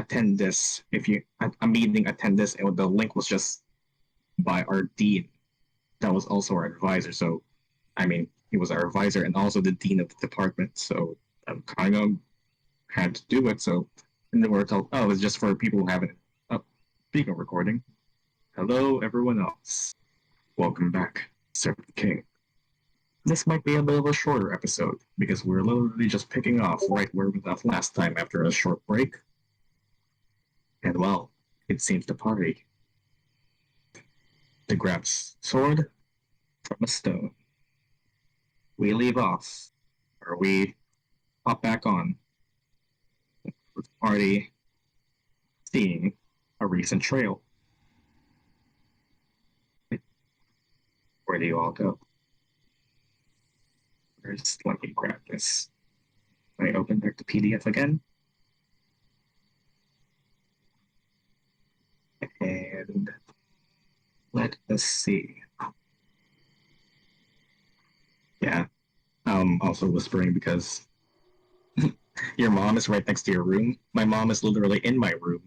attend this, a meeting, attend this, and the link was just by our dean. That was also our advisor. So, I mean, he was our advisor and also the dean of the department. So I kind of had to do it. So, and then we're told, oh, it's just for people who haven't. Oh, speaking of recording, hello everyone else. Welcome back, Serpent King. This might be a bit of a shorter episode because we're literally just picking off right where we left last time after a short break. And well, it seems the party to grab sword from a stone. We leave off, or we hop back on with the party seeing a recent trail. Where do you all go? First, let me grab this. Let me open back the PDF again. And let us see. Yeah, also whispering because your mom is right next to your room. My mom is literally in my room,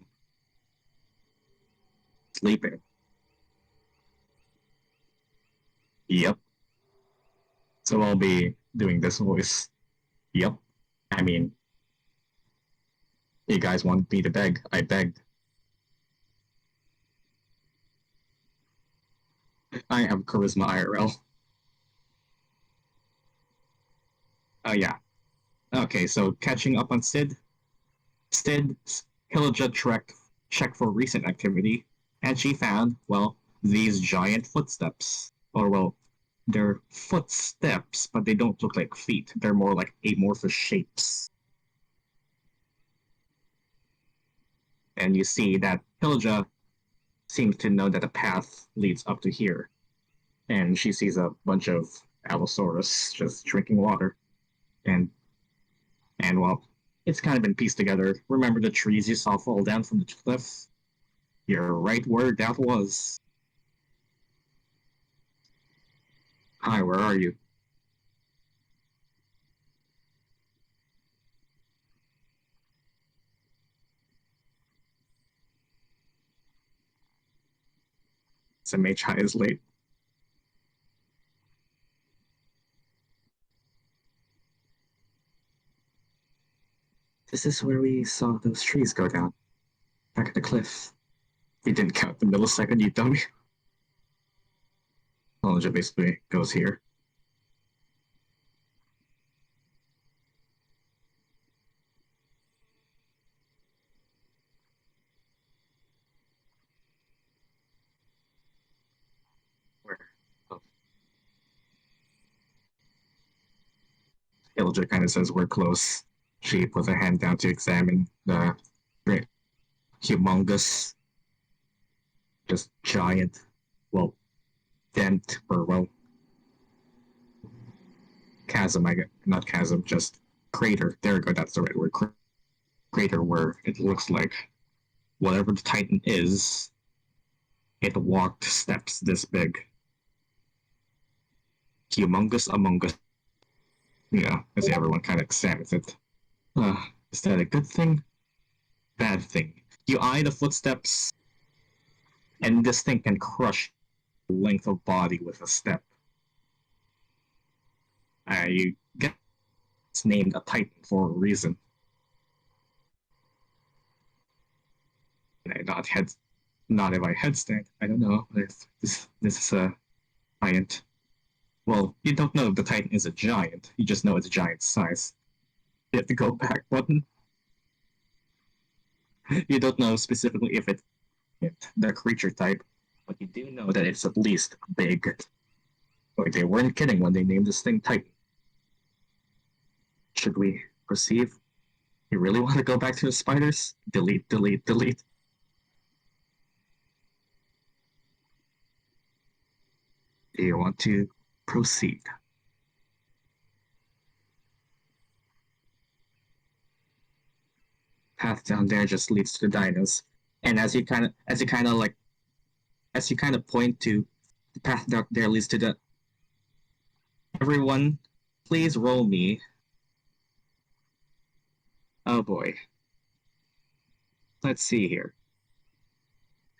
sleeping. Yep. So I'll be doing this voice. Yep. I mean, you guys want me to beg. I begged. I have charisma IRL. Oh, yeah. Okay, so catching up on Sid. Hilijah checked for recent activity, and she found, well, these giant footsteps. Or, well, they're footsteps, but they don't look like feet. They're more like amorphous shapes. And you see that Hilijah seems to know that a path leads up to here. And she sees a bunch of Allosaurus just drinking water. And well, it's kind of been pieced together. Remember the trees you saw fall down from the cliff? You're right where that was. Hi, where are you? SMH High is late. This is where we saw those trees go down. Back at the cliff. We didn't count the millisecond, you dummy. Knowledge basically goes here. Where? Oh. Hilijah kind of says we're close. She puts her hand down to examine the great, humongous, just giant, well, dent, or well, chasm, not chasm, just crater. There we go, that's the right word. Crater where it looks like whatever the Titan is, it walked steps this big. Humongous among us. Yeah, as everyone kind of examines it. Is that a good thing? Bad thing. You eye the footsteps, and this thing can crush the length of body with a step. You get it's named a Titan for a reason. Not if I headstand. I don't know if this is a giant. Well, you don't know if the Titan is a giant. You just know it's a giant size. You have to go back button. You don't know specifically if it's the creature type, but you do know that it's at least big. Like, they weren't kidding when they named this thing Titan. Should we proceed? You really want to go back to the spiders? Delete, delete, delete. Do you want to proceed? Path down there just leads to the dinos, and as you kind of point to the path down there leads to the. Everyone, please roll me. Oh boy. let's see here.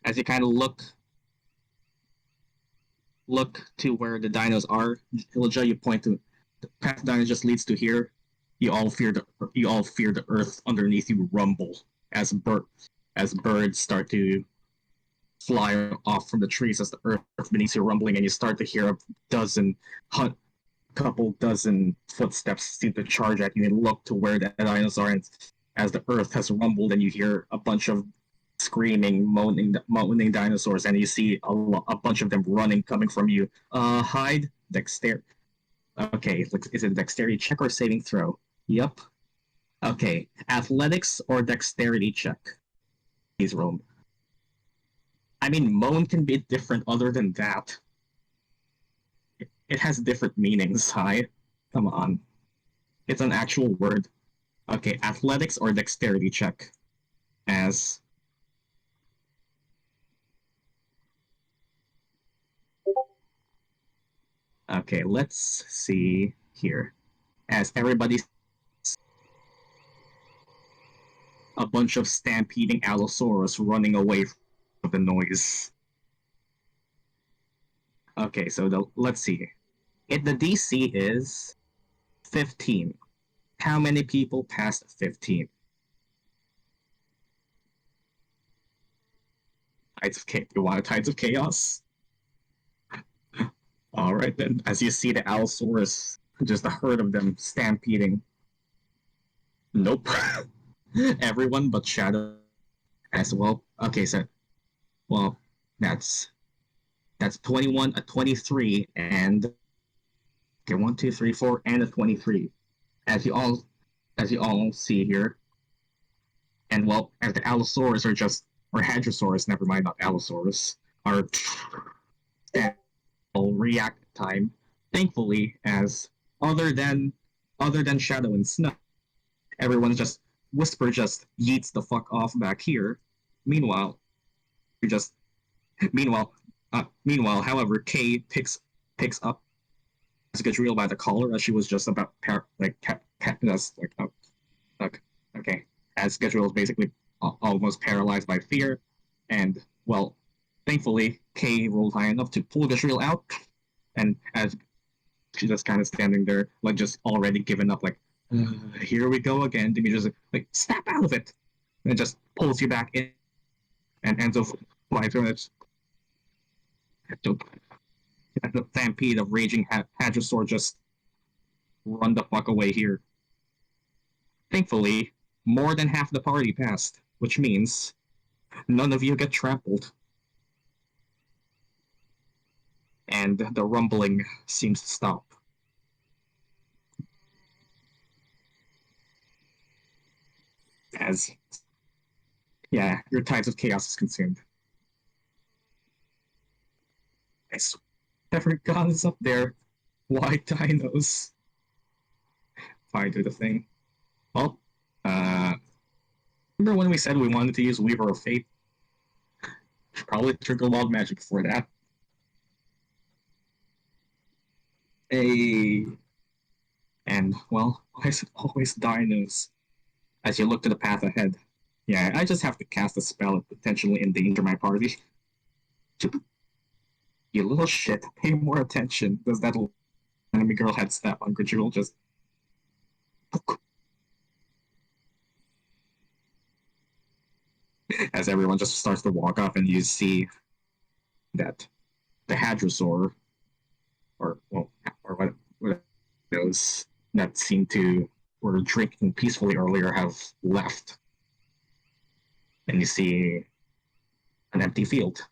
As you kind of look to where the dinos are, Hilijah, you point to the path the dino just leads to here. You all fear the earth underneath you rumble as birds start to fly off from the trees as the earth beneath you rumbling, and you start to hear couple dozen footsteps seem to charge at you, and look to where the dinos are, and as the earth has rumbled, and you hear a bunch of screaming, moaning dinosaurs, and you see a bunch of them running, coming from you. Hide, dexterity. Okay, is it a dexterity check or saving throw? Yep. Okay, athletics or dexterity check. Please roll. I mean, moan can be different other than that. It has different meanings, hi? Come on. It's an actual word. Okay, athletics or dexterity check. As... Okay, let's see here. As everybody... A bunch of stampeding Allosaurus running away from the noise. Okay, so let's see. The DC is 15. How many people passed 15? You want Tides of Chaos? Alright then, as you see the Allosaurus, just a herd of them stampeding. Nope. Everyone but Shadow as well. Okay, so... Well, that's 21, a 23, and... Okay, 1, 2, 3, 4, and a 23. As you all see here. And well, as the Allosaurus or Hadrosaurus, never mind, not Allosaurus, are react time. Thankfully, as other than Shadow and Snow, everyone just yeets the fuck off back here. Meanwhile, however, Kay picks up Gadreel by the collar as she was just about okay. As Gadreel is basically almost paralyzed by fear, and well, thankfully, Kay rolled high enough to pull Gadreel out, and as she's just kind of standing there, like just already given up, like here we go again. Dimitri's like snap out of it, and it just pulls you back in, and Enzo flies through it. The stampede of raging Hadrosaur just run the fuck away here. Thankfully, more than half the party passed, which means none of you get trampled. And the rumbling seems to stop. As, yeah, your Tides of Chaos is consumed. Everyone is up there. White dinos. Fine, do the thing. Well, remember when we said we wanted to use Weaver of Fate? Should probably trigger Wild Magic before that. And, well, why is it always dinos? As you look to the path ahead. Yeah, I just have to cast a spell and potentially endanger my party. You little shit, pay more attention. Does that enemy girl head step on Gadreel just... As everyone just starts to walk off, and you see that the Hadrosaur, or what those that seemed to were drinking peacefully earlier have left. And you see an empty field.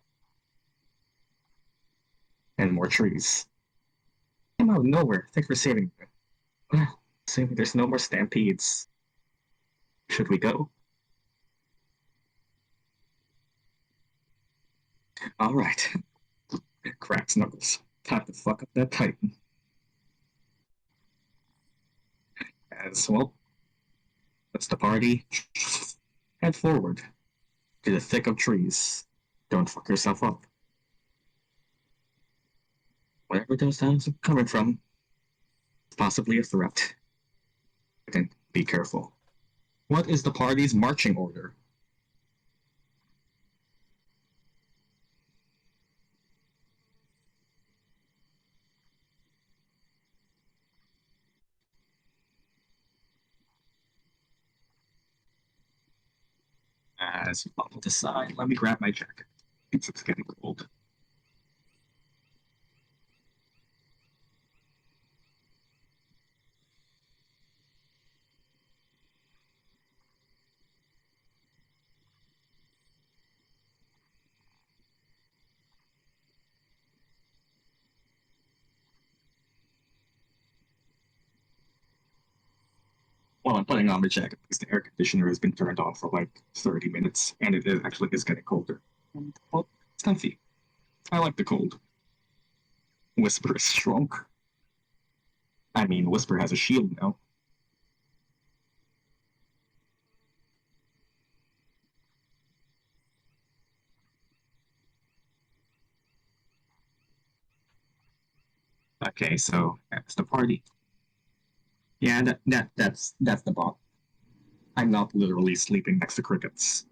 And more trees. Came out of nowhere. Thanks for saving me. Well, assuming there's no more stampedes. Should we go? Alright. Cracks knuckles. Time to fuck up that Titan. As well, that's the party. Head forward to the thick of trees. Don't fuck yourself up. Whatever those sounds are coming from, it's possibly a threat. Then be careful. What is the party's marching order? as you level the side, let me grab my jacket. It's getting cold. Well, I'm putting on my jacket because the air conditioner has been turned on for like 30 minutes, and it actually is getting colder. And, well, it's comfy. I like the cold. Whisper is shrunk. I mean, Whisper has a shield now. Okay, so that's the party. Yeah, that's the bot. I'm not literally sleeping next to crickets.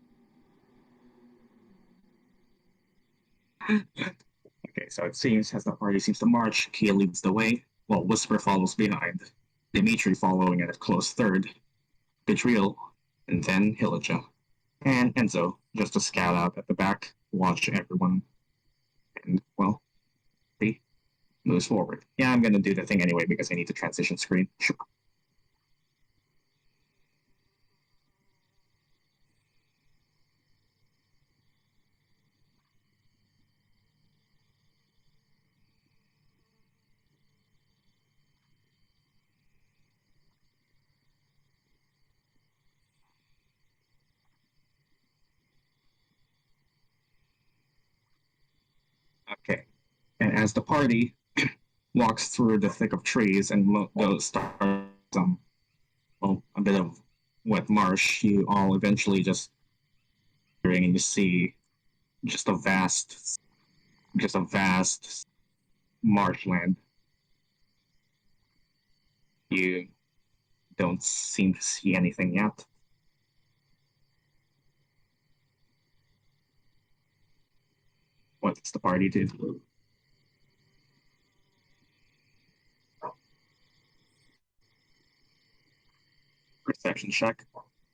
Okay, so it seems as the party seems to march, Kia leads the way, while Whisper follows behind. Dmitri following at a close third, Gadreel, and then Hilijah. And Enzo, just to scout out at the back, watch everyone, and, well, he moves forward. Yeah, I'm gonna do the thing anyway because I need the transition screen. Sure. Okay. And as the party walks through the thick of trees and starts a bit of wet marsh, you all eventually just and you see just a vast marshland. You don't seem to see anything yet. What does the party do? Perception check.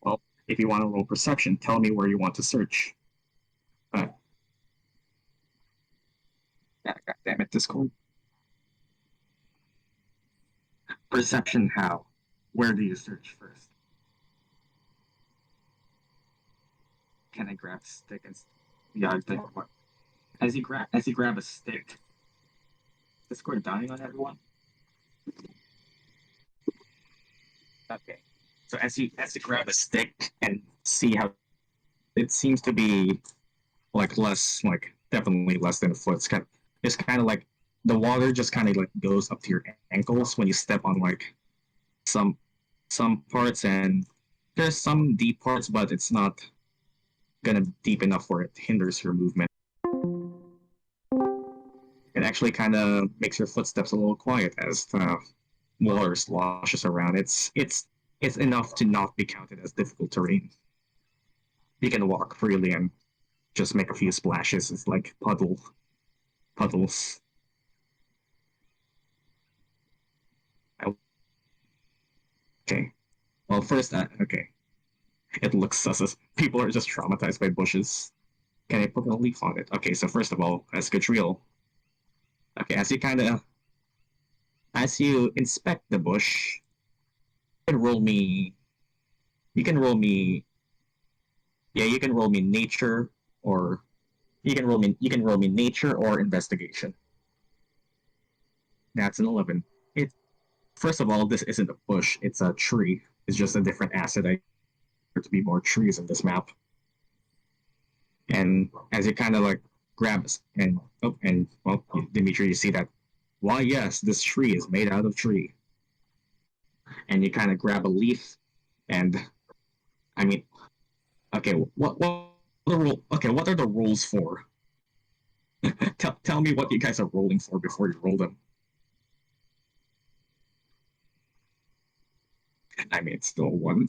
Well, if you want to roll perception, tell me where you want to search. God damn it, Discord. Perception how? Where do you search first? Can I grab a stick and yeah, I think what? As you grab a stick, Discord dying on everyone? Okay. So as you grab a stick and see how it seems to be definitely less than a foot. It's kind of like the water just kind of like goes up to your ankles when you step on like some some parts, and there's some deep parts, but it's not gonna deep enough where it hinders your movement. It actually kind of makes your footsteps a little quiet as the water sloshes around. It's enough to not be counted as difficult terrain. You can walk freely and just make a few splashes. It's like puddles. Okay. Well, first, okay. It looks sus as people are just traumatized by bushes. Can I put a leaf on it? Okay, so first of all, as Gadreel, okay, as you inspect the bush, you can roll me. You can roll me. Yeah, you can roll me nature, or you can roll me nature or investigation. That's an 11. It First of all, this isn't a bush; it's a tree. It's just a different asset. I to be more trees in this map. And as it kind of like grabs and well, Dimitri, you see that. Why, yes, this tree is made out of tree. And you kind of grab a leaf, and I mean, okay, what are the rules for? Tell me what you guys are rolling for before you roll them. I mean, it's still one.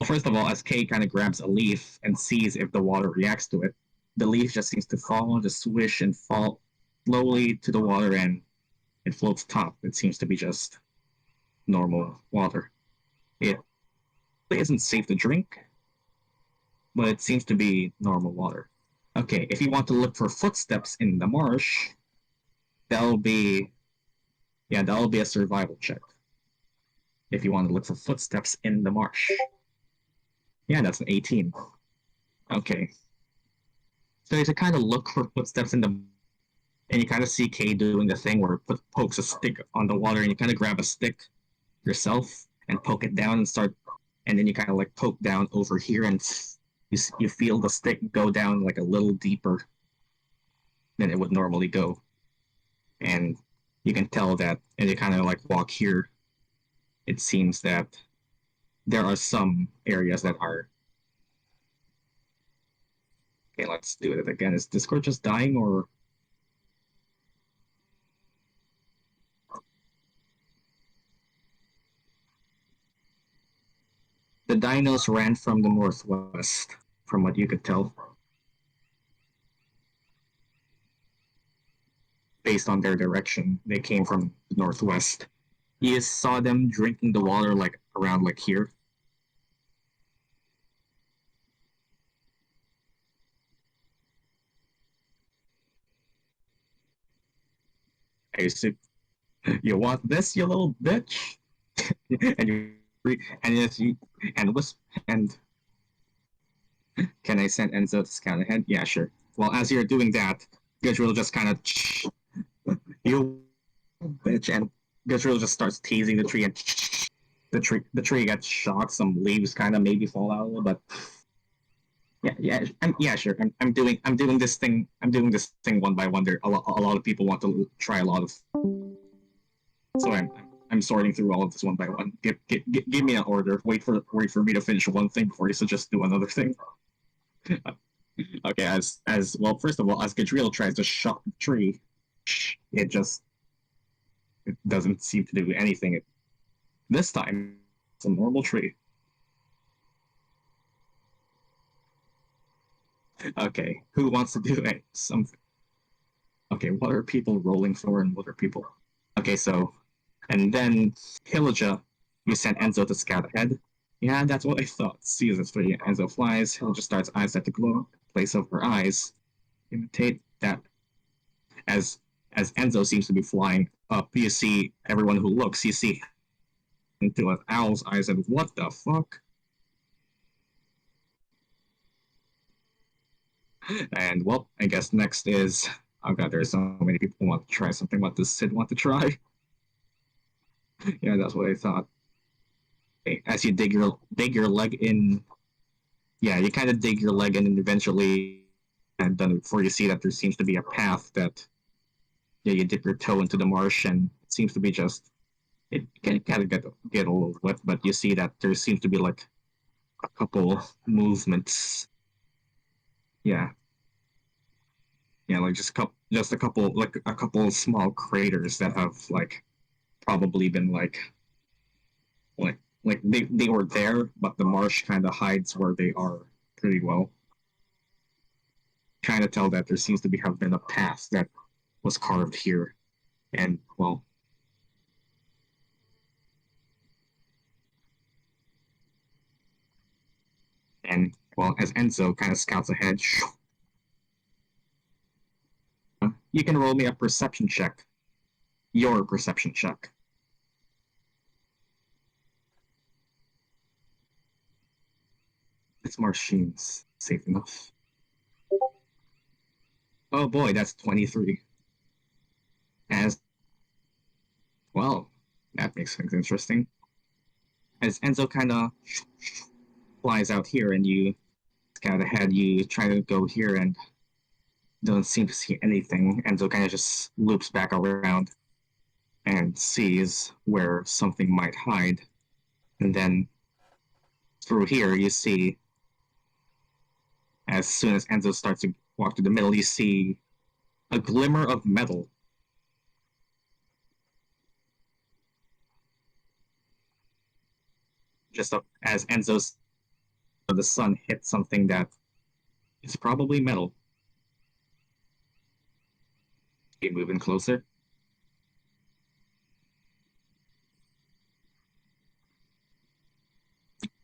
First of all, as Kay kind of grabs a leaf and sees if the water reacts to it, the leaf just seems to fall, just swish and fall slowly to the water, and it floats top. It seems to be just normal water. isn't safe to drink, but it seems to be normal water. Okay, if you want to look for footsteps in the marsh, that'll be a survival check. If you want to look for footsteps in the marsh. Yeah, that's an 18. Okay. So you kind of look for footsteps in the, and you kind of see Kay doing the thing where it pokes a stick on the water, and you kind of grab a stick yourself and poke it down and start, and then you kind of like poke down over here, and you feel the stick go down like a little deeper than it would normally go, and you can tell that, and you kind of like walk here. It seems that there are some areas that are. Okay, let's do it again. Is Discord just dying or? The dinos ran from the northwest, from what you could tell. Based on their direction, they came from the northwest. You saw them drinking the water like around like here. I said, "You want this, you little bitch?" and you and if you and wisp and can I send Enzo to scout ahead? Yeah, sure. Well, as you're doing that, Gadreel just kind of you bitch, and Gadreel just starts teasing the tree, and the tree gets shocked. Some leaves kind of maybe fall out, but yeah, sure. I'm doing this thing. I'm doing this thing one by one. There, a lot of people want to try a lot of, so I'm sorting through all of this one by one. Give me an order. Wait for me to finish one thing before you suggest do another thing. Okay, as well. First of all, as Gadreel tries to shock the tree, it doesn't seem to do anything. This time, it's a normal tree. Okay, who wants to do something? Okay, what are people rolling for, and what are people? Okay, so, and then Hilijah, you sent Enzo to scout ahead. Yeah, that's what I thought. Season 3, Enzo flies. Hilijah starts eyes at the glow. Place of her eyes. Imitate that. As Enzo seems to be flying up, you see everyone who looks. You see into an owl's eyes, and what the fuck? And well, I guess next is, oh god, there's so many people who want to try something. What does Sid want to try? Yeah, that's what I thought. Okay, as you dig your leg in, yeah, you kind of dig your leg in, and eventually, and then before you see that there seems to be a path that, yeah, you dip your toe into the marsh, and it seems to be just, it can kind of get a little wet, but you see that there seems to be like a couple movements. Yeah, like just a couple small craters that have like probably been like they were there, but the marsh kind of hides where they are pretty well. Kind of tell that there seems to have been a path that was carved here, and well, as Enzo kind of scouts ahead, you can roll me a perception check. Your perception check. This marsh seems safe enough. Oh boy, that's 23. As well, that makes things interesting. As Enzo kind of flies out here, and you scout ahead, you try to go here and don't seem to see anything. Enzo kind of just loops back around and sees where something might hide. And then through here, you see, as soon as Enzo starts to walk to the middle, you see a glimmer of metal. Just as the sun hits something that is probably metal. Keep moving closer.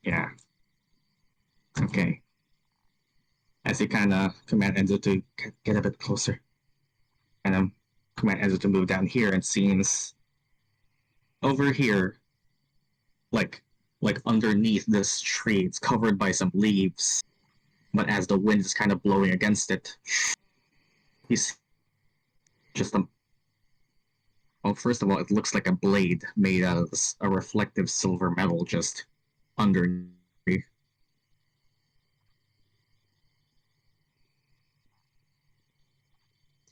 Yeah. Okay. As you kind of command Enzo to get a bit closer, and command Enzo to move down here, and seems over here, like underneath this tree, it's covered by some leaves, but as the wind is kind of blowing against it, you see just a. Well, first of all, it looks like a blade made out of a reflective silver metal just underneath.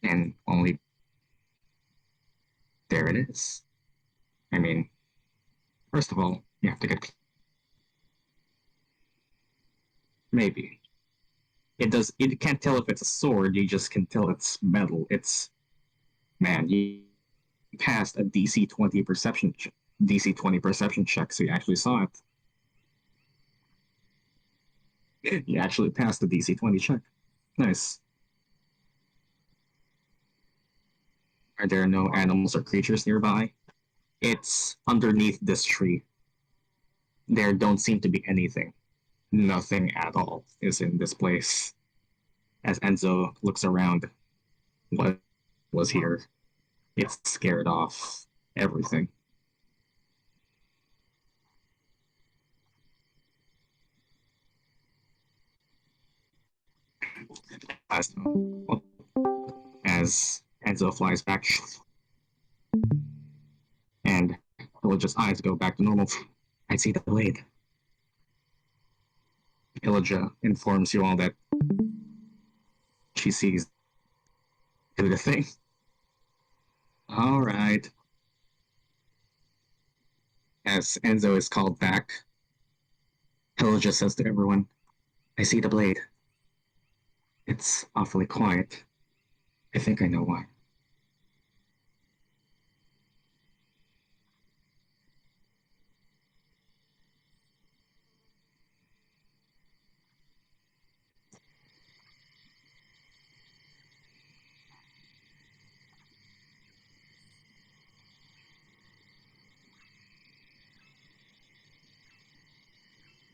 And only there it is. I mean, first of all, you have to get. Maybe. It does. It can't tell if it's a sword. You just can tell it's metal. It's man. You passed a DC 20 perception DC 20 perception check, so you actually saw it. You actually passed the DC 20 check. Nice. Are there no animals or creatures nearby? It's underneath this tree. There don't seem to be anything. Nothing at all is in this place. As Enzo looks around, what was here? It's scared off everything. As Enzo flies back, and Hilijah's eyes go back to normal. I see the blade. Hilijah informs you all that she sees do the thing. All right. As Enzo is called back, Hilijah says to everyone, I see the blade. It's awfully quiet. I think I know why.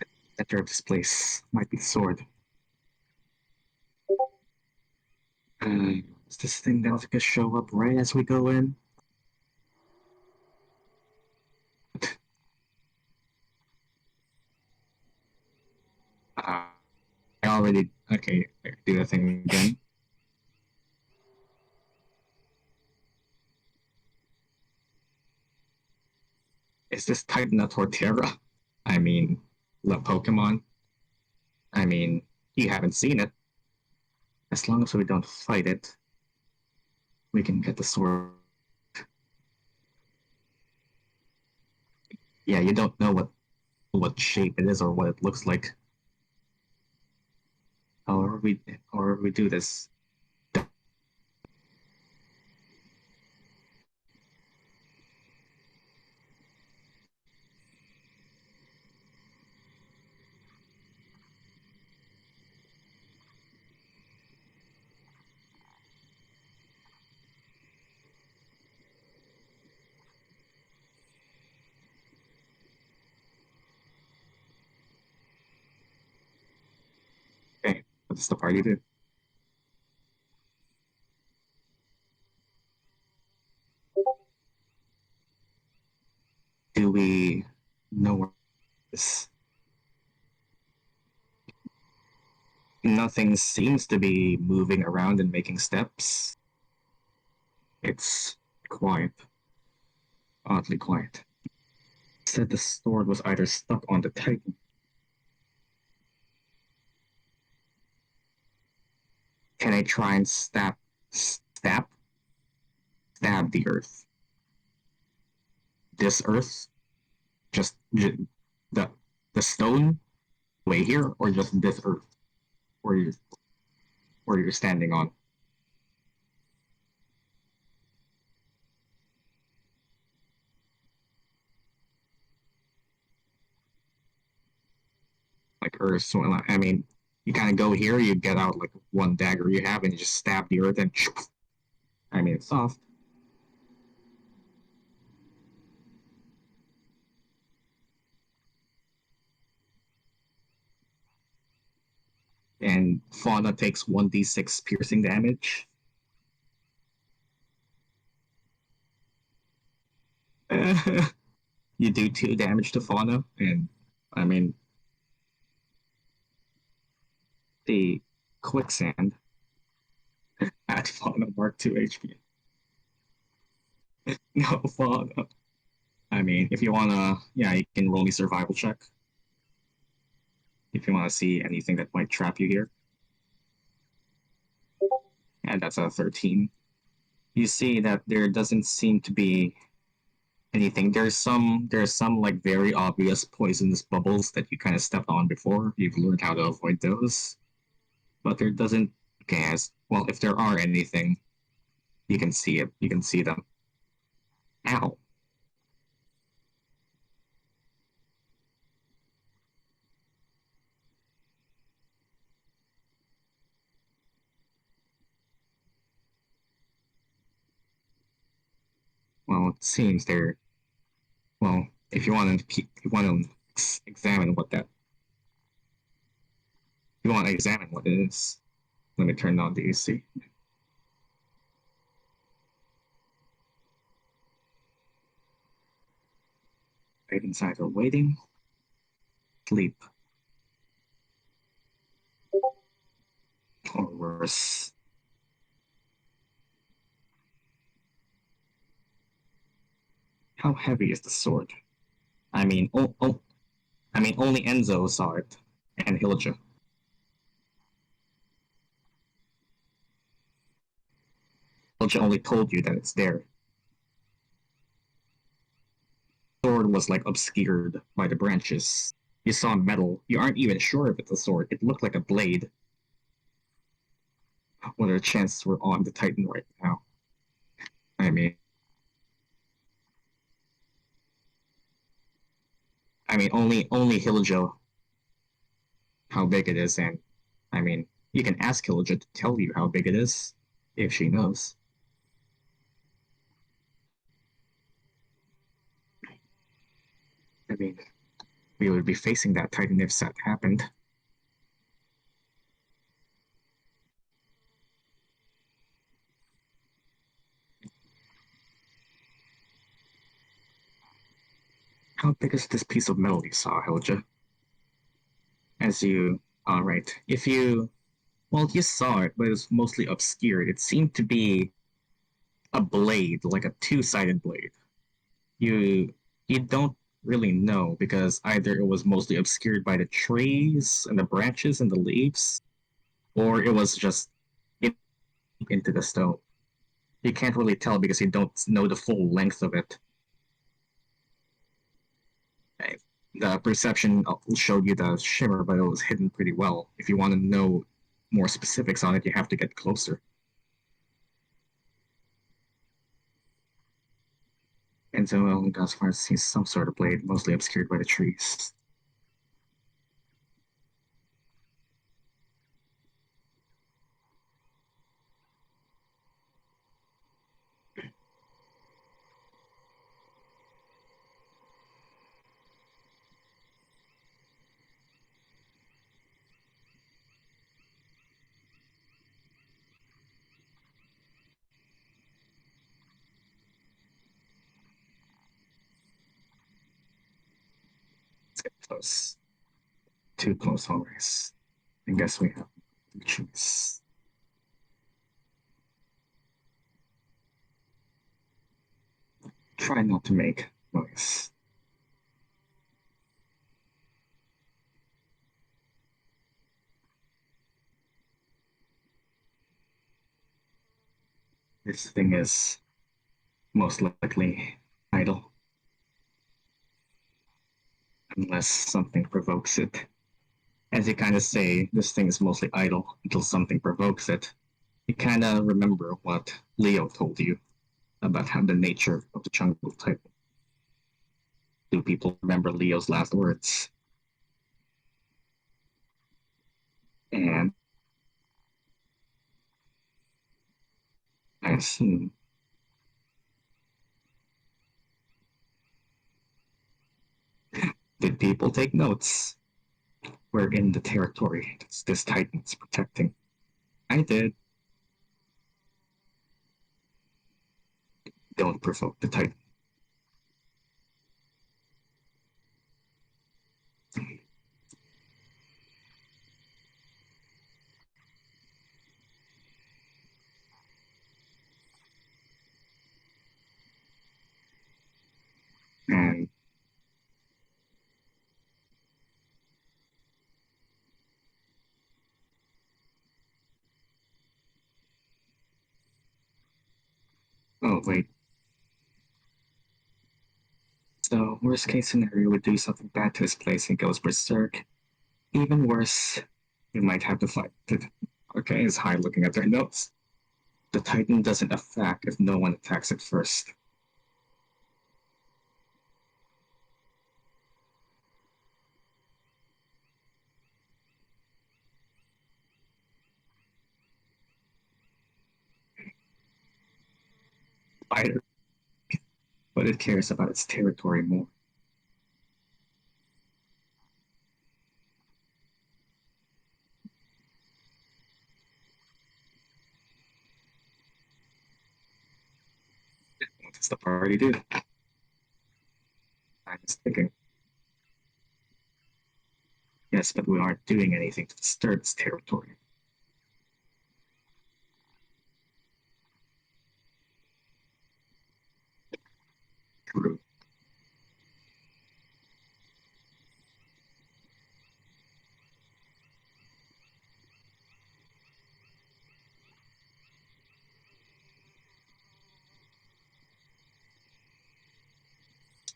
The center of this place might be the sword. Is this thing that's gonna show up right as we go in? I already. Okay, do the thing again. Is this Titan a Torterra? I mean, the Pokemon? I mean, you haven't seen it. As long as we don't fight it, we can get the sword. Yeah, you don't know what shape it is or what it looks like. However we do this. Okay, what does the party do? Do we know where this? Nothing seems to be moving around and making steps. It's quiet. Oddly quiet. Said the sword was either stuck on the Titan. Can I try and stab the earth? This earth? Just the the stone way here, or just this earth where you're standing on? Like earth. So I mean, you kind of go here, you get out like one dagger you have, and you just stab the earth, and I mean, it's soft. and Fauna takes 1d6 piercing damage. You do 2 damage to Fauna, and I mean, the quicksand at Fauna Mark 2 HP. No, Fauna. I mean, if you wanna, yeah, you can roll me survival check. If you wanna see anything that might trap you here. And that's a 13. You see that there doesn't seem to be anything. There's some like very obvious poisonous bubbles that you kind of stepped on before. You've learned how to avoid those. But there doesn't okay, as well, if there are anything, you can see it. You can see them. Ow. Well, it seems they're well, if you want to examine what that you want to examine what it is. Let me turn on the AC. Right inside are waiting. Sleep. Or worse. How heavy is the sword? I mean, only Enzo saw it, and Hilijah. Hilijah only told you that it's there. The sword was like obscured by the branches. You saw metal. You aren't even sure if it's a sword. It looked like a blade. What are the chances we're on the Titan right now? I mean, only Hilijah how big it is, and I mean, you can ask Hilijah to tell you how big it is if she knows. I mean, we would be facing that Titan if that happened. How big is this piece of metal you saw, Hilijah? As you, all right, if you, well, you saw it, but it was mostly obscured. It seemed to be a blade, like a two-sided blade. You you don't really know because either it was mostly obscured by the trees and the branches and the leaves, or it was just into the stone. You can't really tell because you don't know the full length of it. The perception showed you the shimmer, but it was hidden pretty well. If you want to know more specifics on it, you have to get closer. And so only got as far as sees some sort of blade, mostly obscured by the trees. Let's get close. Too close always. I guess we have to choose. Try not to make noise. This thing is most likely idle. Unless something provokes it. As you kind of say, this thing is mostly idle until something provokes it. You kind of remember what Leo told you about how the nature of the jungle type. Do people remember Leo's last words? And I assume did people take notes? We're in the territory this Titan's protecting. I did. Don't provoke the Titan. And oh wait. So worst case scenario would do something bad to his place and goes berserk. Even worse, you might have to fight. Okay, is High looking at their notes? The Titan doesn't attack if no one attacks it first. Spider, but it cares about its territory more. What does the party do? I'm just thinking. Yes, but we aren't doing anything to disturb its territory. True.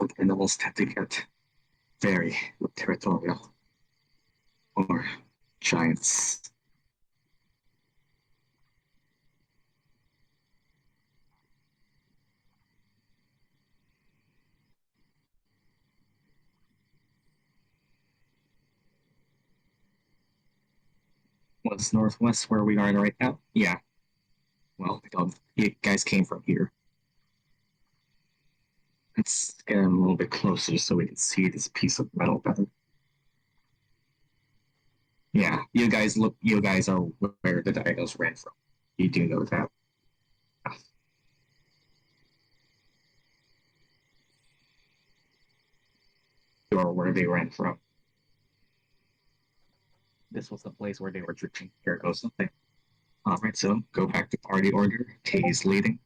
But animals tend to get very territorial. Or giants. What's northwest where we are right now? Yeah. Well, you guys came from here. Let's get a little bit closer so we can see this piece of metal better. Yeah, you guys look. You guys are where the dinos ran from. You do know that. Or where they ran from. This was the place where they were drinking. Here goes something. Alright, so go back to party order. Katie's leading.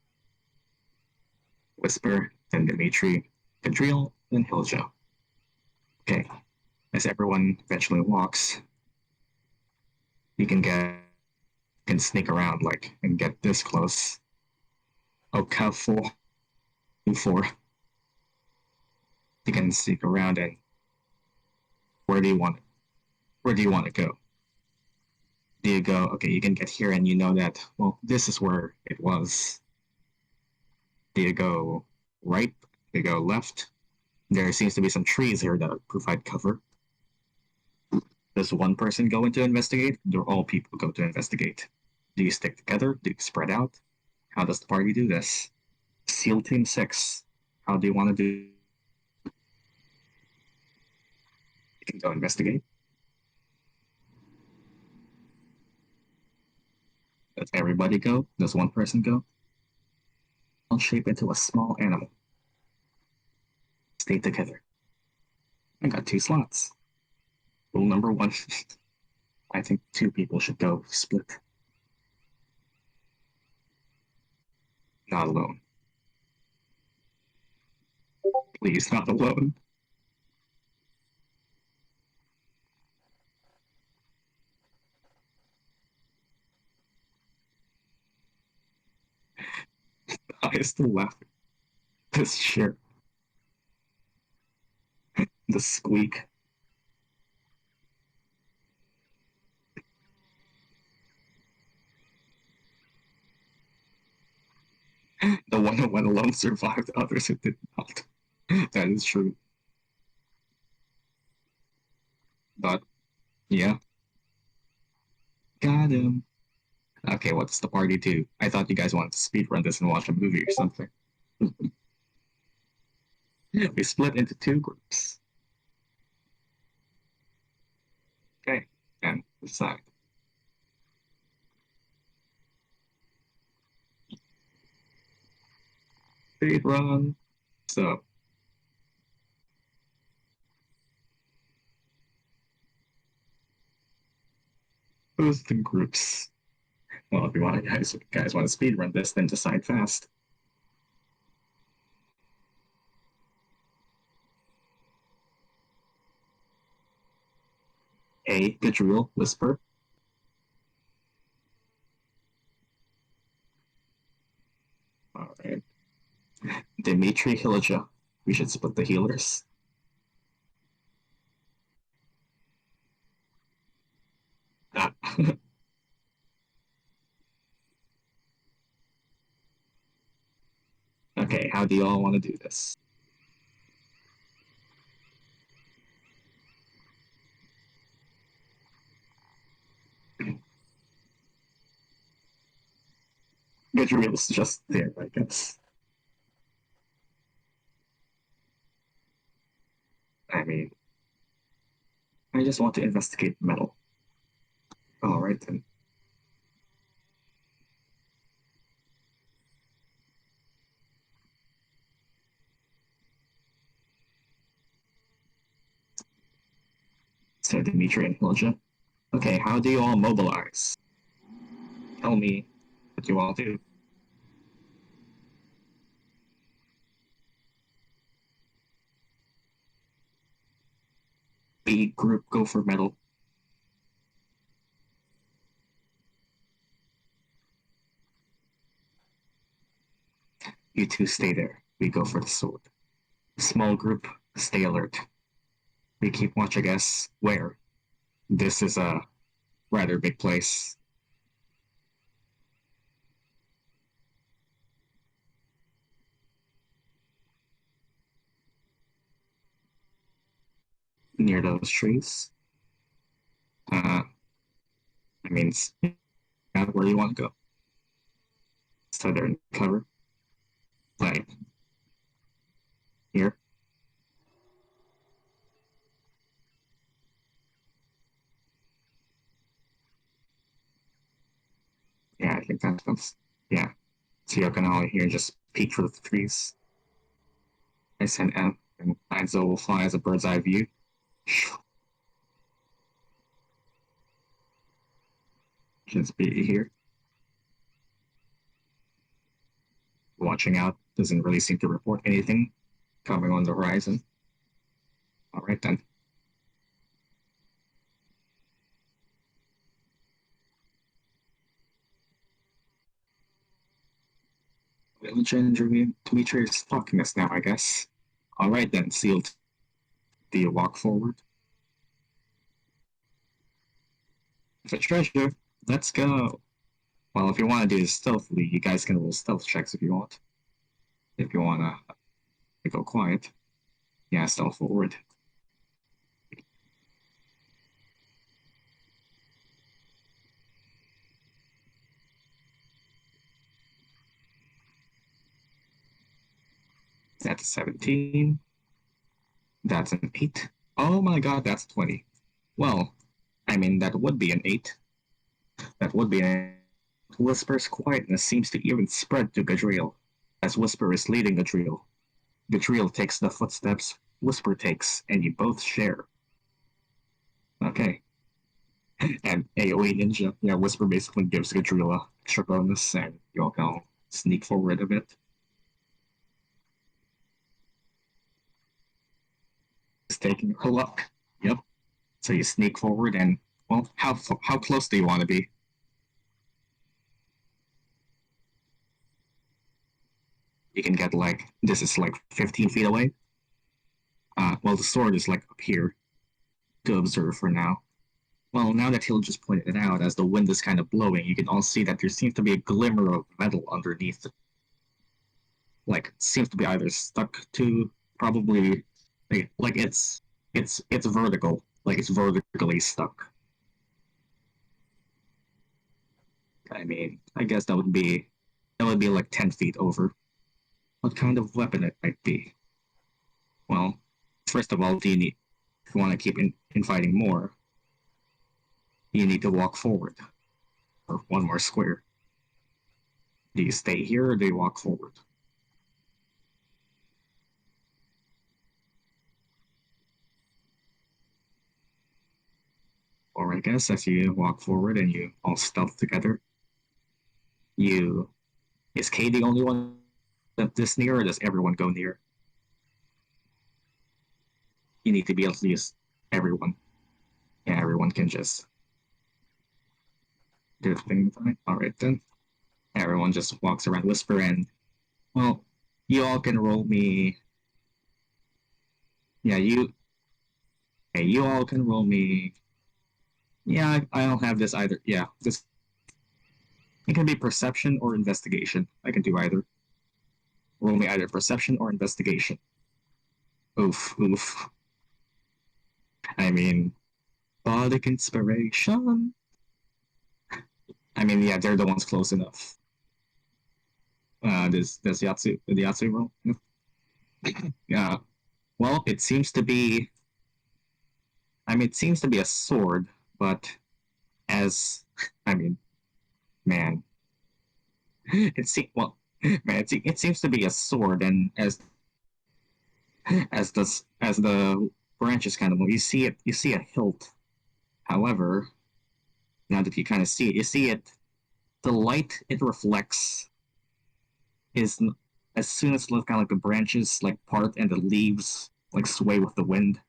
Whisper, then Dmitri, Gadreel, then Hilijah. Okay. As everyone eventually walks, you can sneak around and get this close. Oh, cow four. You can sneak around and where do you want where do you want to go? Do you go okay, you can get here and you know that well, this is where it was. Do you go right? Do you go left? There seems to be some trees here that provide cover. Does one person go in to investigate? Do all people go to investigate? Do you stick together? Do you spread out? How does the party do this? SEAL Team 6. How do you want to do? You can go investigate. Does everybody go? Does one person go? I'll shape into a small animal. Stay together. I got 2 slots. Rule number 1. I think 2 people should go split. Not alone. Please, not alone. I is still laughing. This shit. The squeak. The one who went alone survived, the others who did not. That is true. But, yeah. Got him. Okay, what's the party do? I thought you guys wanted to speedrun this and watch a movie or something. We split into 2 groups. Side. Speed run. So who's the groups? Well, if you want guys want to speed run this, then decide fast. A. Gadreel, Whisper. Alright. Dmitri, Hilijah. We should split the healers. Ah. Okay, how do you all want to do this? Gadreel is just there, I guess. I mean, I just want to investigate metal. Alright then. Said Dmitri and Hilijah. Okay, how do you all mobilize? Tell me what you all do. B group, go for metal. You two stay there. We go for the sword. Small group, stay alert. We keep watch, I guess. Where? This is a rather big place. Near those trees. I mean, not where you want to go. So they're in cover. Like, here. Yeah, I think that's, yeah. So you can all here just peek through the trees. I send M, and Einzel will fly as a bird's eye view. Just be here. Watching out, doesn't really seem to report anything coming on the horizon. Alright then. Hilijah and Dmitri is stalking us now, I guess. Alright then, sealed. Do you walk forward? For treasure, let's go. Well, if you want to do this stealthily, you guys can roll stealth checks if you want. If you want to go quiet. Yeah, stealth forward. That's 17. That's an 8. Oh my god, that's 20. Well, I mean, that would be an 8. That would be an 8. Whisper's quietness seems to even spread to Gadreel, as Whisper is leading Gadreel. Gadreel takes the footsteps Whisper takes, and you both share. Okay. And AoE Ninja, yeah, Whisper basically gives Gadreel a extra bonus, and you all can sneak forward a bit. It's taking her luck. Yep. So you sneak forward, and well, how close do you want to be? You can get like this is like 15 feet away. Well, the sword is like up here to observe for now. Well, now that he'll just pointed it out, as the wind is kind of blowing, you can all see that there seems to be a glimmer of metal underneath. Like, seems to be either stuck to probably like it's vertical, like it's vertically stuck. I mean, I guess that would be like 10 feet over. What kind of weapon it might be? Well, first of all, do you need if you want to keep infighting more? You need to walk forward, or one more square. Do you stay here or do you walk forward? Or I guess as you walk forward and you all stealth together, you is Kay the only one that this near, or does everyone go near? You need to be at least everyone. Yeah, everyone can just do the thing. All right then. Everyone just walks around, whisper, and well, you all can roll me. Yeah, you. Hey, you all can roll me. Yeah, I'll have this either. Yeah, this. It can be perception or investigation. I can do either. Roll me either perception or investigation. Oof, oof. I mean, bardic inspiration. I mean, yeah, they're the ones close enough. Does Yatsu roll? Yeah. Well, it seems to be. I mean, it seems to be a sword, but as I mean, man, it seems well, man, it seems to be a sword, and as the branches kind of move, you see a hilt. However, now that you kind of see it, you see it. The light it reflects is as soon as kind of like the branches like part and the leaves like sway with the wind.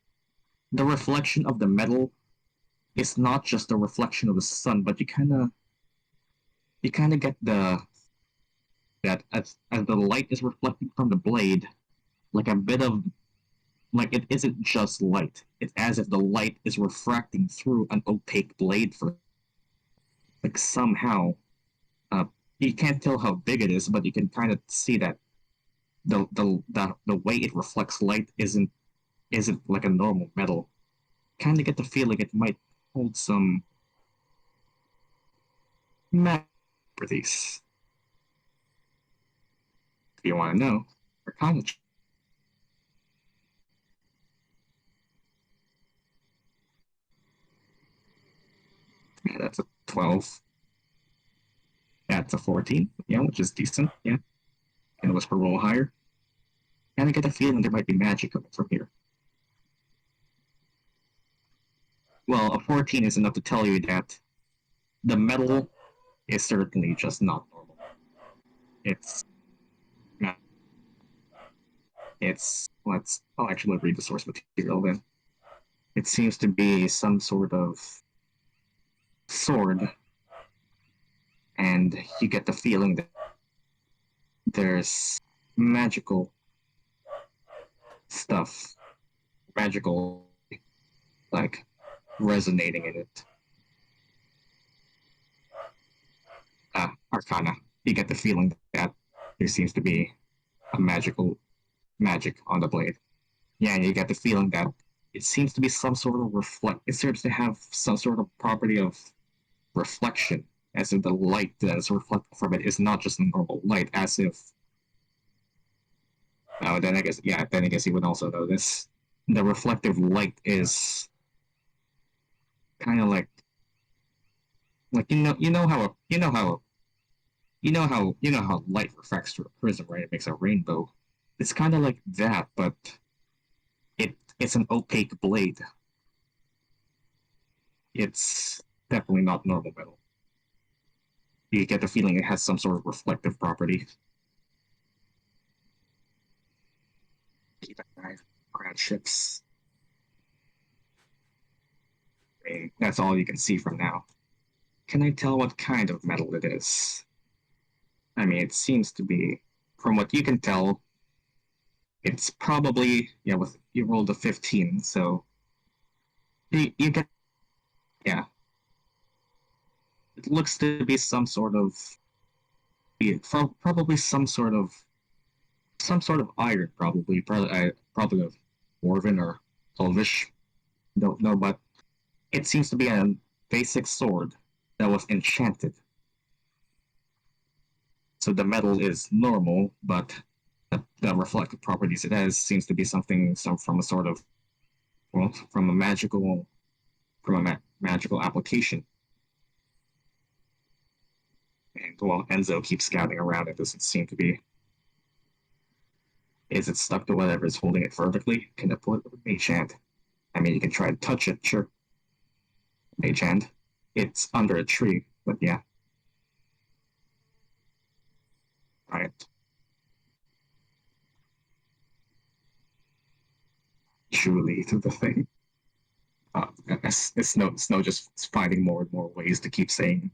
The reflection of the metal is not just the reflection of the sun, but you kind of get that as the light is reflecting from the blade, like a bit of like it isn't just light. It's as if the light is refracting through an opaque blade for like somehow. Uh, you can't tell how big it is, but you can kind of see that the way it reflects light isn't like a normal metal. Kind of get the feeling it might hold some magic properties. If you want to know, or kind of. Yeah, that's a 12. That's a 14. Yeah, which is decent. Yeah, and whisper roll higher. And I get the feeling there might be magic coming from here. Well, a 14 is enough to tell you that the metal is certainly just not normal. It's I'll actually read the source material then. It seems to be some sort of sword, and you get the feeling that there's magical stuff, magical, like, resonating in it. Arcana. You get the feeling that there seems to be a magic on the blade. Yeah, and you get the feeling that it seems to be some sort of it seems to have some sort of property of reflection, as if the light that is reflected from it is not just a normal light, as if then I guess you would also know this. The reflective light is kind of like you know how light refracts through a prism, right? It makes a rainbow. It's kind of like that, but it's an opaque blade. It's definitely not normal metal. You get the feeling it has some sort of reflective property. Keep an eye on ships. I mean, that's all you can see from now. Can I tell what kind of metal it is? I mean, it seems to be, from what you can tell, it's probably with you rolled a 15, so you get yeah. It looks to be some sort of probably some sort of iron, probably of Dwarven or Elvish. Don't know, but it seems to be a basic sword that was enchanted. So the metal is normal, but the reflective properties it has seems to be from a sort of from a magical application. And well, Enzo keeps scouting around. It doesn't seem to be. Is it stuck to whatever is holding it vertically? Can it pull it with a mage hand? I mean, you can try to touch it, sure. Mage hand. It's under a tree, but yeah. Right. Truly to the thing. Snow just finding more and more ways to keep saying.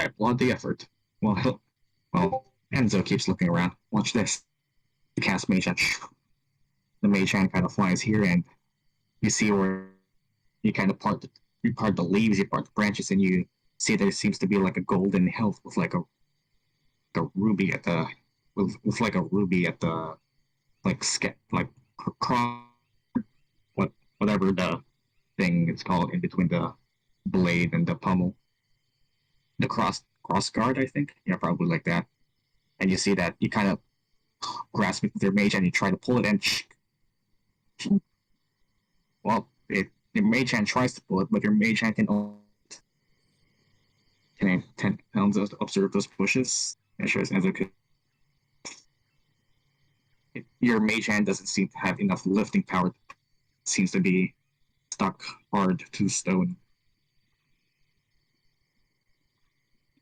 I applaud the effort. Well, Enzo keeps looking around. Watch this. You cast Mage Hand. The Mage Hand kind of flies here, and you see where you kind of part the leaves, you part the branches, and you see there seems to be like a golden hilt with like a ruby at the with like a ruby at the like cross whatever the thing is called in between the blade and the pommel. The cross guard, I think. Yeah, probably like that. And you see that you kind of grasp it with your mage and you try to pull it, and well, your mage hand tries to pull it, but your mage hand can only 10 pounds to observe those pushes. It shows as your mage hand doesn't seem to have enough lifting power. It seems to be stuck hard to the stone.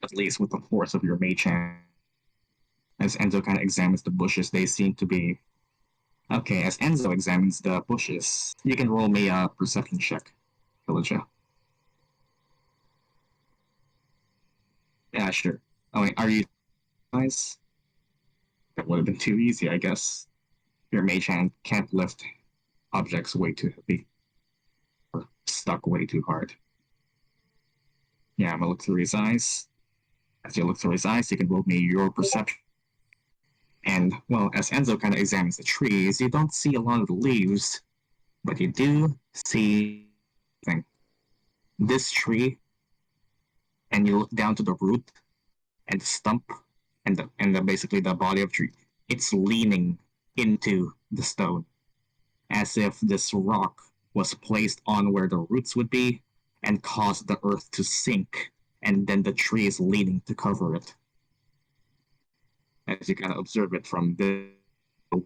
At least with the force of your mage hand. As Enzo kind of examines the bushes, they seem to be... Okay, as Enzo examines the bushes, you can roll me a perception check, Hilijah. Yeah, sure. Oh, wait, are you guys? That would have been too easy, I guess. Your mage hand can't lift objects way too heavy. Or stuck way too hard. Yeah, I'm gonna look through his eyes. As you look through his eyes, you can roll me your perception. And, well, as Enzo kind of examines the trees, you don't see a lot of the leaves, but you do see something. This tree, and you look down to the root and the stump and basically the body of the tree. It's leaning into the stone, as if this rock was placed on where the roots would be and caused the earth to sink, and then the tree is leaning to cover it. As you kind of observe it from the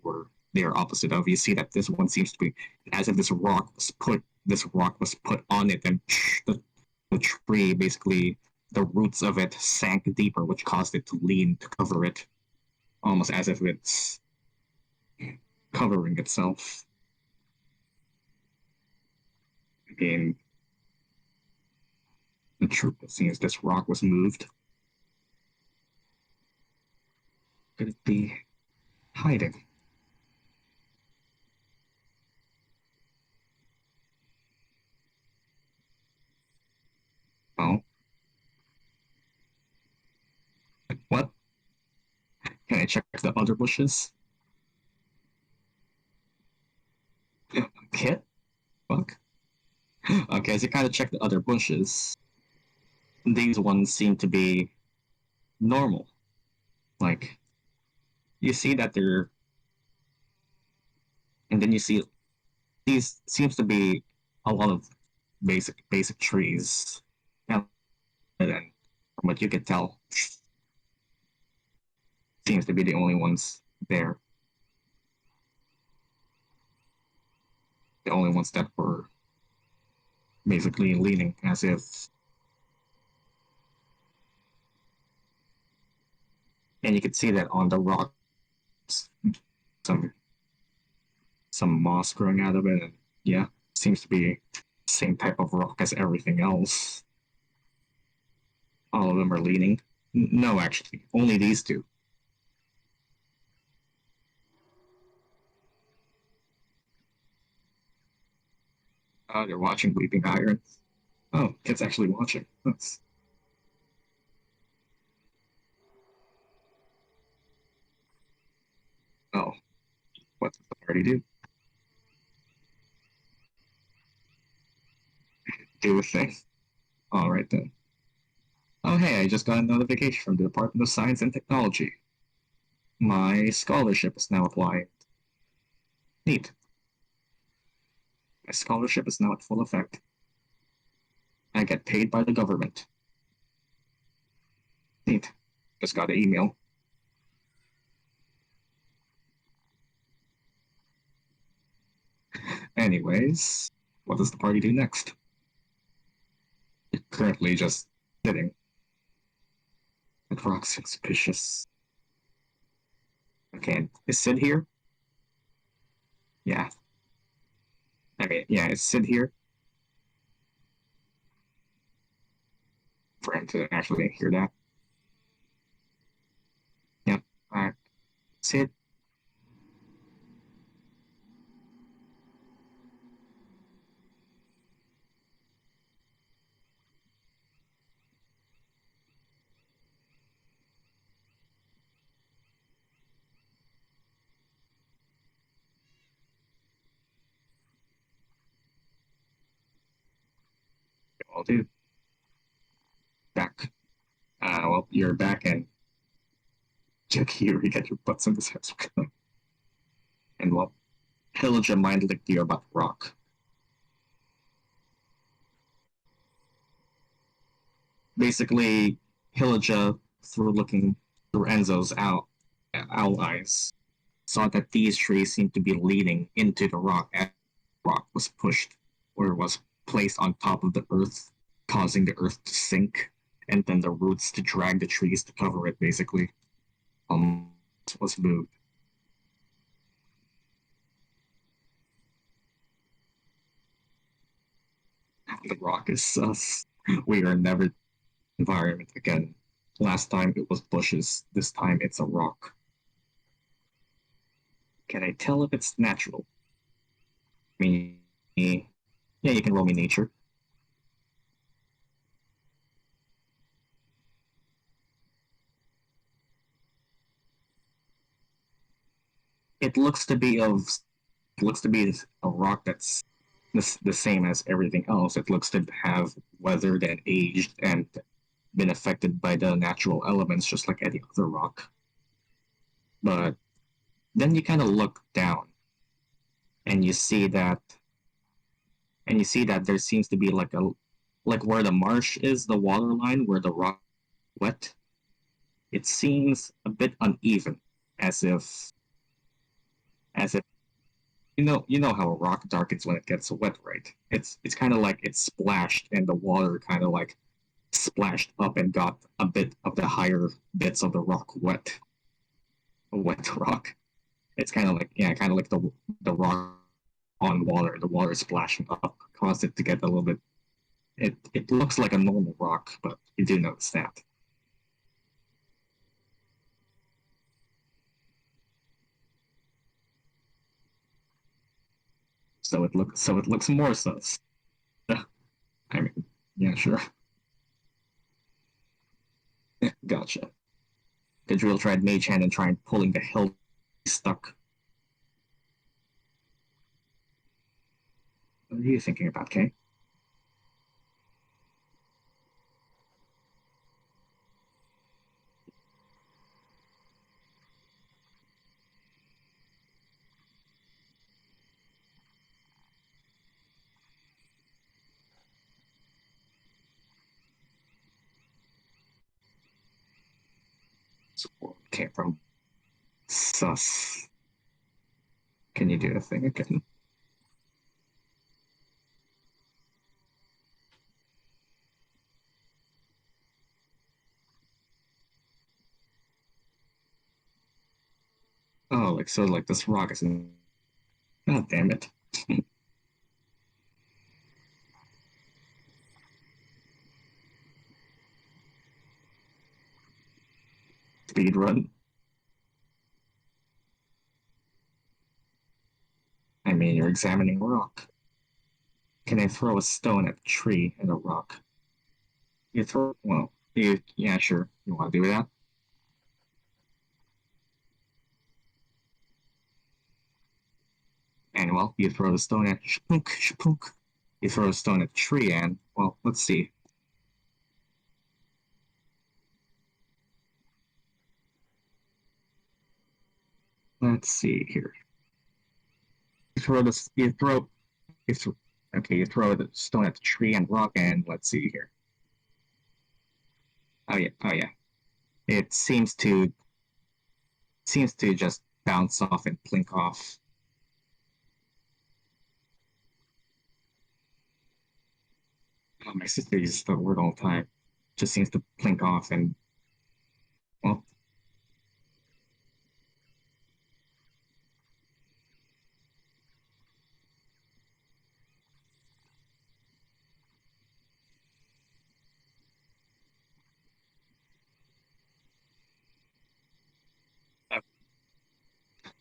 where they are opposite of, you see that this one seems to be as if this rock was put on it, and the tree basically the roots of it sank deeper, which caused it to lean to cover it, almost as if it's covering itself. Again, the truth seems this rock was moved. Could it be hiding? Oh. What? Can I check the other bushes? Kit? Fuck. Okay, as you kind of check the other bushes, these ones seem to be normal. Like, you see that they're... And then you see these seems to be a lot of basic trees. And then, from what you could tell, seems to be the only ones there. The only ones that were basically leaning as if... And you could see that on the rocks, some moss growing out of it, and yeah, seems to be the same type of rock as everything else. All of them are leaning. No, actually, only these two. Oh, they're watching Weeping Iron. Oh, Kit's actually watching. That's... Oh, what does the party do? Do a thing. Alright then. Oh hey, I just got a notification from the Department of Science and Technology. My scholarship is now applied. Neat. My scholarship is now at full effect. I get paid by the government. Neat. Just got an email. Anyways, what does the party do next? You're currently just sitting. That rock's suspicious. Okay, is Sid here? Yeah. I mean, yeah, is Sid here? For him to actually hear that. Yep. Alright. Sid. Well, dude. Back. Well, you're back and check here, you get your butts in this house. And well, Hilijah mind licked you about the rock. Basically, Hilijah, through looking through Enzo's owl eyes, saw that these trees seemed to be leading into the rock as the rock was pushed or was placed on top of the earth, causing the earth to sink, and then the roots to drag the trees to cover it, basically. Was moved. The rock is sus. We are never environment again. Last time it was bushes, this time it's a rock. Can I tell if it's natural? I mean, yeah, you can roll me nature. It looks to be a rock that's the same as everything else. It looks to have weathered and aged and been affected by the natural elements just like any other rock. But then you kind of look down and you see that there seems to be like where the marsh is, the water line where the rock is wet. It seems a bit uneven, as if you know how a rock darkens when it gets wet, right? It's kind of like it's splashed and the water kind of like splashed up and got a bit of the higher bits of the rock wet. A wet rock. It's kind of like the rock on water. The water splashing up caused it to get a little bit. It looks like a normal rock, but you do notice that. So it looks more sus. I mean, yeah, sure. Gotcha. Gadreel tried Mage Hand and tried pulling the hill stuck. What are you thinking about, Kay? Came from sus. Can you do the thing again? Oh, like so, like this rock is. God damn it! Speed run. I mean, you're examining a rock. Can I throw a stone at a tree and a rock? You throw. Well, yeah, sure. You want to do that? And well, you throw the stone at shpunk, shpunk. You throw a stone at a tree and well, let's see. Let's see here. You throw this. You throw. Okay, you throw the stone at the tree and rock, and let's see here. Oh yeah. It seems to just bounce off and plink off. Oh, my sister uses the word all the time. Just seems to plink off and well,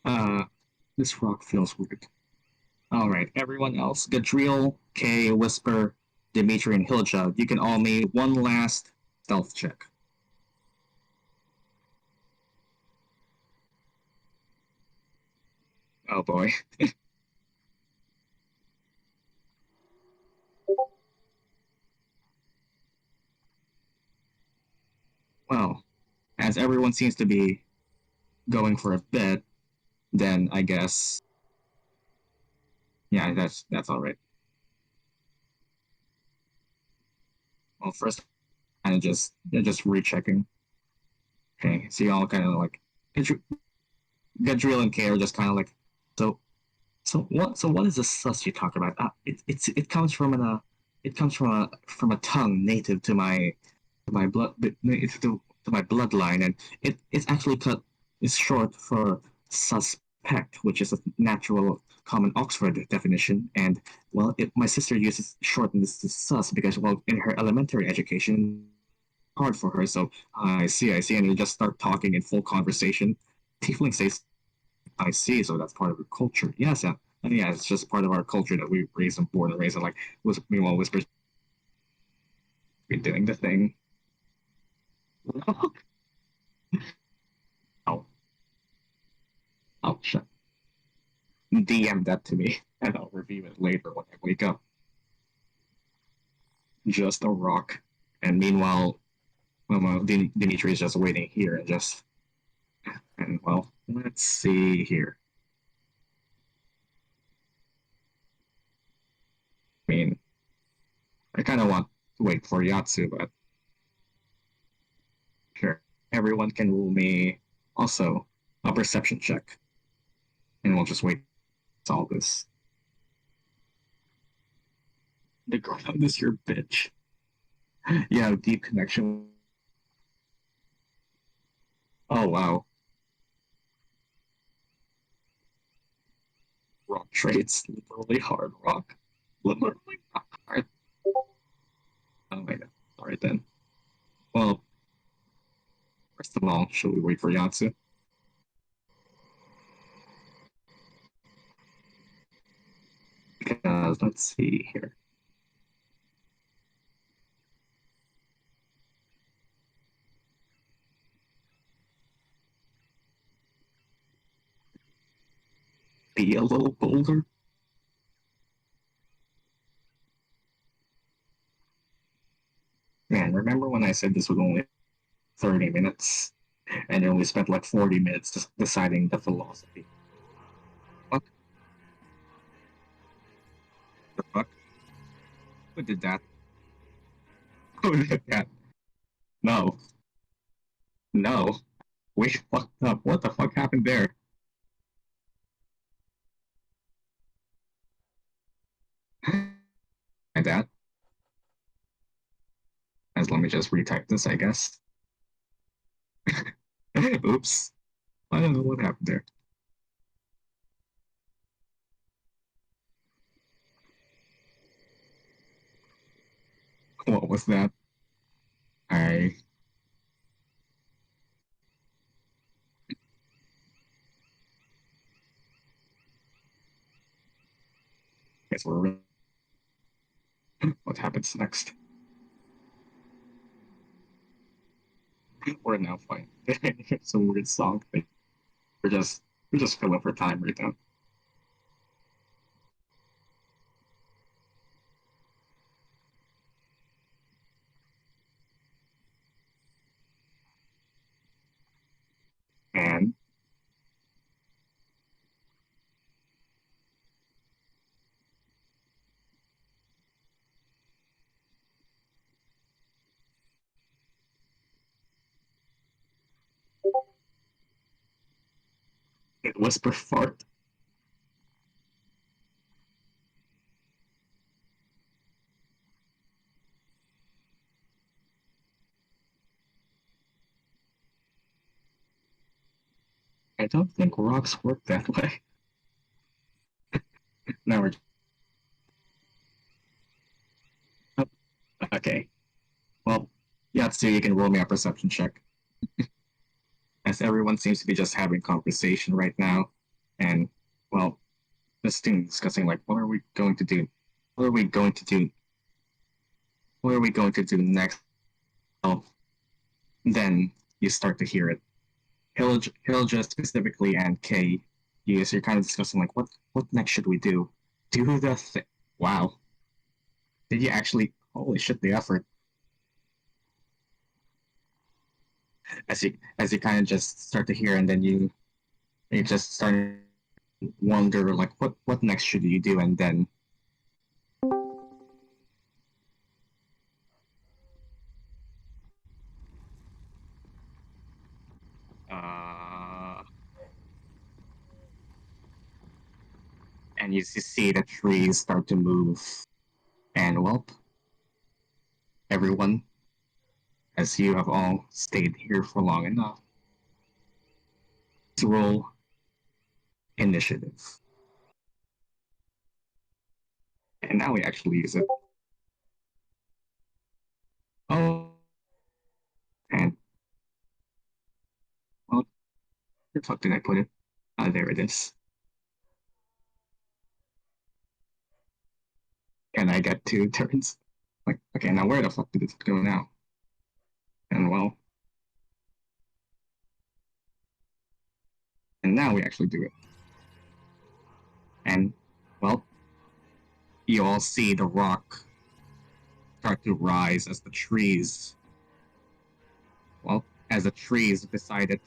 uh, this rock feels weird. All right, everyone else, Gadreel, Kay, Whisper, Dmitri, and Hilijah, you can all make one last stealth check. Oh boy. Well, as everyone seems to be going for a bit, then I guess yeah, that's all right. Well, first, kind of just rechecking. Okay, so y'all kind of like Gadreel and Kay are just kind of like so what is the sus you talk about? It comes from it comes from a tongue native to my blood to my bloodline, and it's actually cut is short for suspect, which is a natural common Oxford definition. And well, my sister uses shorten this to sus because well, in her elementary education, hard for her. So I see, and you just start talking in full conversation. Tiefling says I see. So that's part of the culture. Yes, yeah. And yeah, it's just part of our culture that we raise them, born and raised. And like, meanwhile, Whispers be doing the thing. Oh, oh, shit. DM that to me, and I'll review it later when I wake up. Just a rock. And meanwhile, Dmitri is just waiting here and just. And well, let's see here. I mean, I kind of want to wait for Yatsu, but sure. Everyone can rule me also a perception check, and we'll just wait to solve this. The ground is your bitch. You have deep connection. Oh wow. Rock trades. Literally hard rock. Literally hard. Oh my god. Alright then. Well, first of all, should we wait for Yatsu? Because let's see here. Be a little bolder. Man, remember when I said this was only 30 minutes? And then we spent like 40 minutes just deciding the philosophy. What the fuck? Who did that? Who did that? No. No. We fucked up. What the fuck happened there? And that? As let me just retype this, I guess. Oops. I don't know what happened there. What was that? I guess we're. What happens next? We're now fine. It's a weird song thing. We're just filling for time right now. And Whisper fart. I don't think rocks work that way. Now we're oh, okay. Well, Yatsu, you can roll me a perception check. As everyone seems to be just having conversation right now, and well, this thing discussing like what are we going to do? What are we going to do? What are we going to do next? Well, then you start to hear it. Hilijah specifically and Kay, you're kind of discussing like what next should we do? Do the thing. Wow. Did you actually? Holy shit! The effort. As you kind of just start to hear, and then you just start to wonder like what next should you do, and then uh, and you see the trees start to move, and well, everyone, as you have all stayed here for long enough, to roll initiative. And now we actually use it. Oh, and well, where the fuck did I put it? Ah, there it is. And I get 2 turns. Like, okay, now where the fuck did it go now? And well, and now we actually do it. And well, you all see the rock start to rise as the trees. Well, as the trees beside it,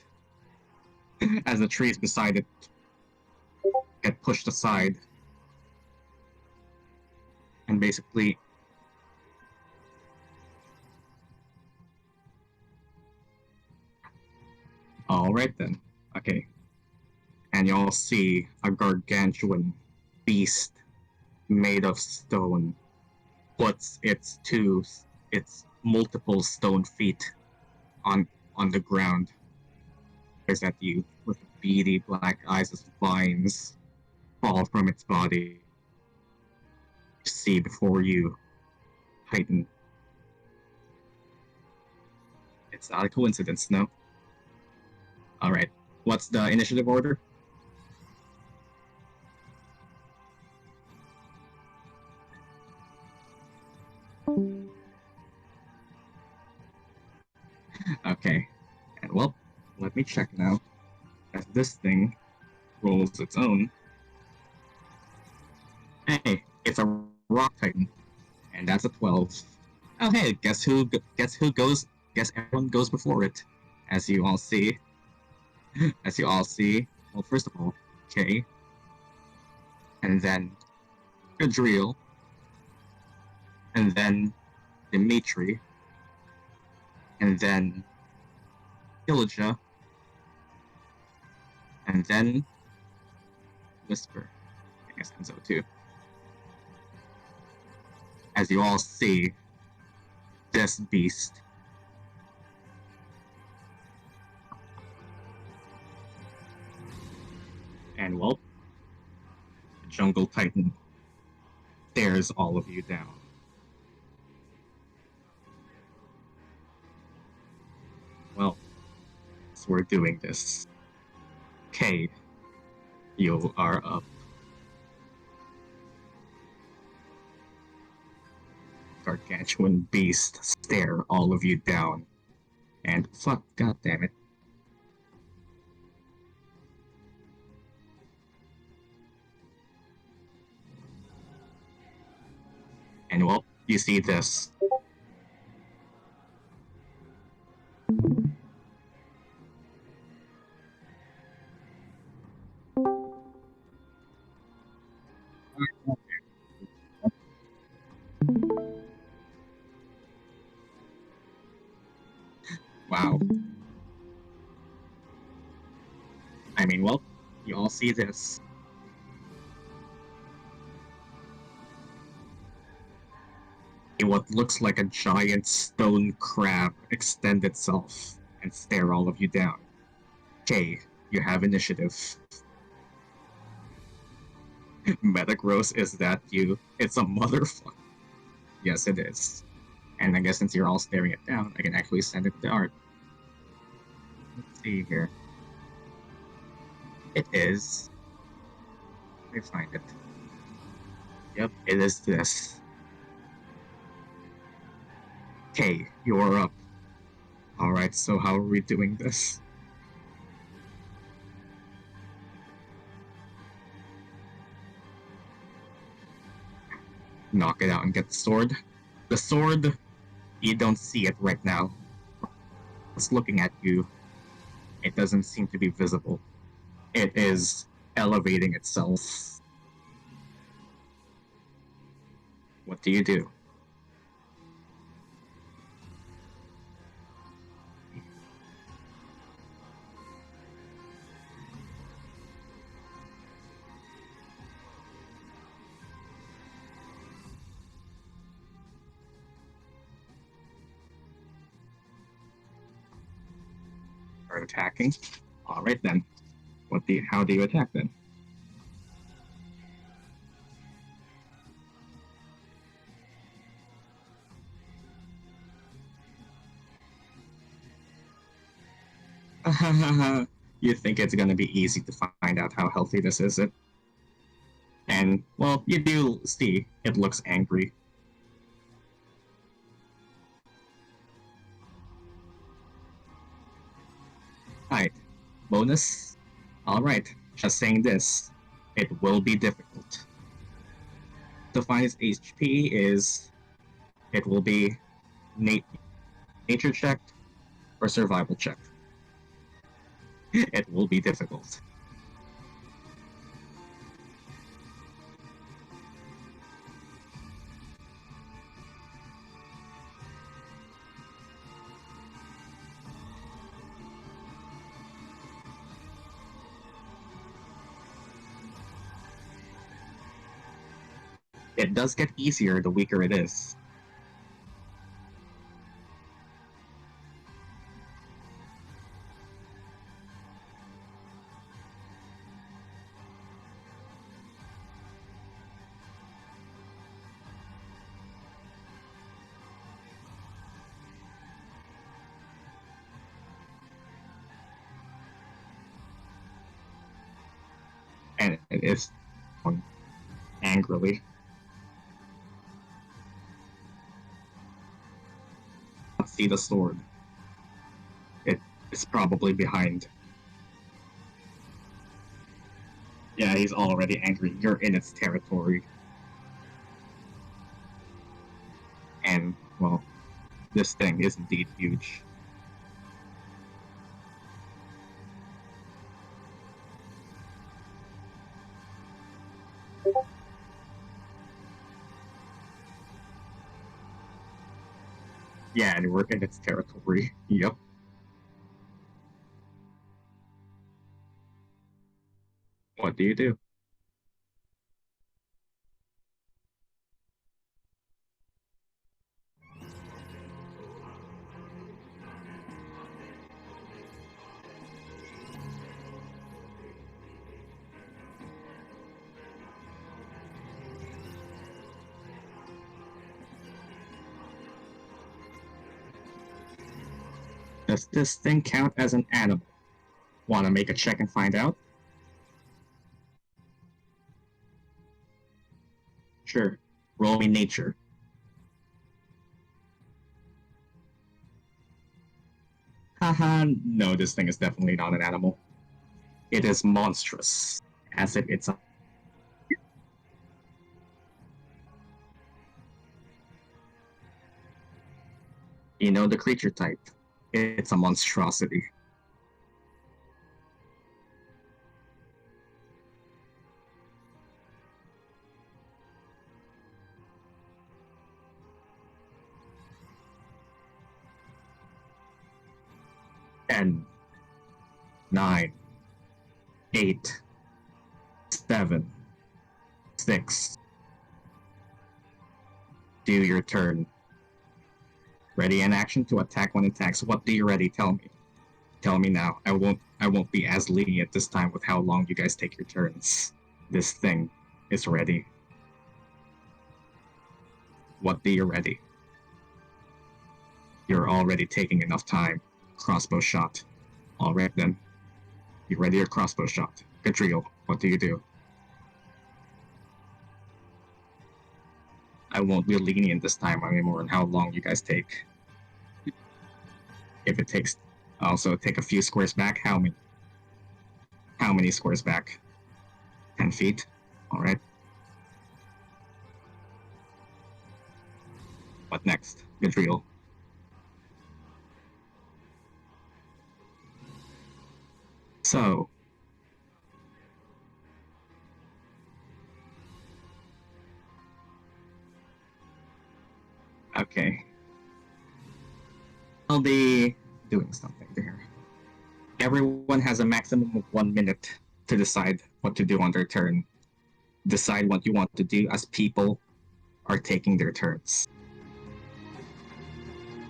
as the trees beside it get pushed aside, and basically all right then. Okay. And you all see a gargantuan beast made of stone puts its multiple stone feet on the ground. Stares at you with beady black eyes as vines fall from its body. You see before you Titan. It's not a coincidence, no? Alright. What's the initiative order? Okay. And well, let me check now. As this thing rolls its own. Hey, it's a rock titan. And that's a 12. Oh hey, guess who goes guess everyone goes before it. As you all see. Well, first of all, Kay. And then Gadreel. And then Dmitri. And then Hilijah. And then Whisper. I guess Enzo too. As you all see this beast. And well, the Jungle Titan stares all of you down. Well, so we're doing this. Kay, you are up. Gargantuan beast stare all of you down. And fuck, goddammit. And well, you see this. Wow. I mean, well, see this. What looks like a giant stone crab extend itself and stare all of you down. Okay, you have initiative. Metagross, is that you? It's a motherfucker. Yes, it is. And I guess since you're all staring it down, I can actually send it to art. Let's see here. It is. Let me find it. Yep, it is this. Okay, you're up. Alright, so how are we doing this? Knock it out and get the sword. The sword, you don't see it right now. It's looking at you. It doesn't seem to be visible. It is elevating itself. What do you do? Start attacking. All right then. How do you attack then? You think it's gonna be easy to find out how healthy this is, it? And, well, you do see it looks angry. Alright. Bonus? Alright. Just saying this. It will be difficult. To find its HP it will be nature check or survival check. It will be difficult. It does get easier the weaker it is. And it is angrily. See the sword. It is probably behind. Yeah, he's already angry. You're in its territory. And, well, this thing is indeed huge. Yeah, and we're in its territory. Yep. What do you do? Does this thing count as an animal? Want to make a check and find out? Sure. Roll me nature. Haha, no, this thing is definitely not an animal. It is monstrous, as if it's a... You know the creature type. It's a monstrosity. Ten, 9, 8, 7, 6. Do your turn. Ready in action to attack when it attacks. What do you ready? Tell me. Tell me now. I won't be as lenient this time with how long you guys take your turns. This thing is ready. What do you ready? You're already taking enough time. Crossbow shot. Alright then. You ready your crossbow shot? Gadreel, what do you do? I won't be lenient this time anymore on how long you guys take. If it takes... Also, take a few squares back. How many? How many squares back? 10 feet? Alright. What next? Gadreel. So... Okay. I'll be doing something there. Everyone has a maximum of 1 minute to decide what to do on their turn. Decide what you want to do as people are taking their turns.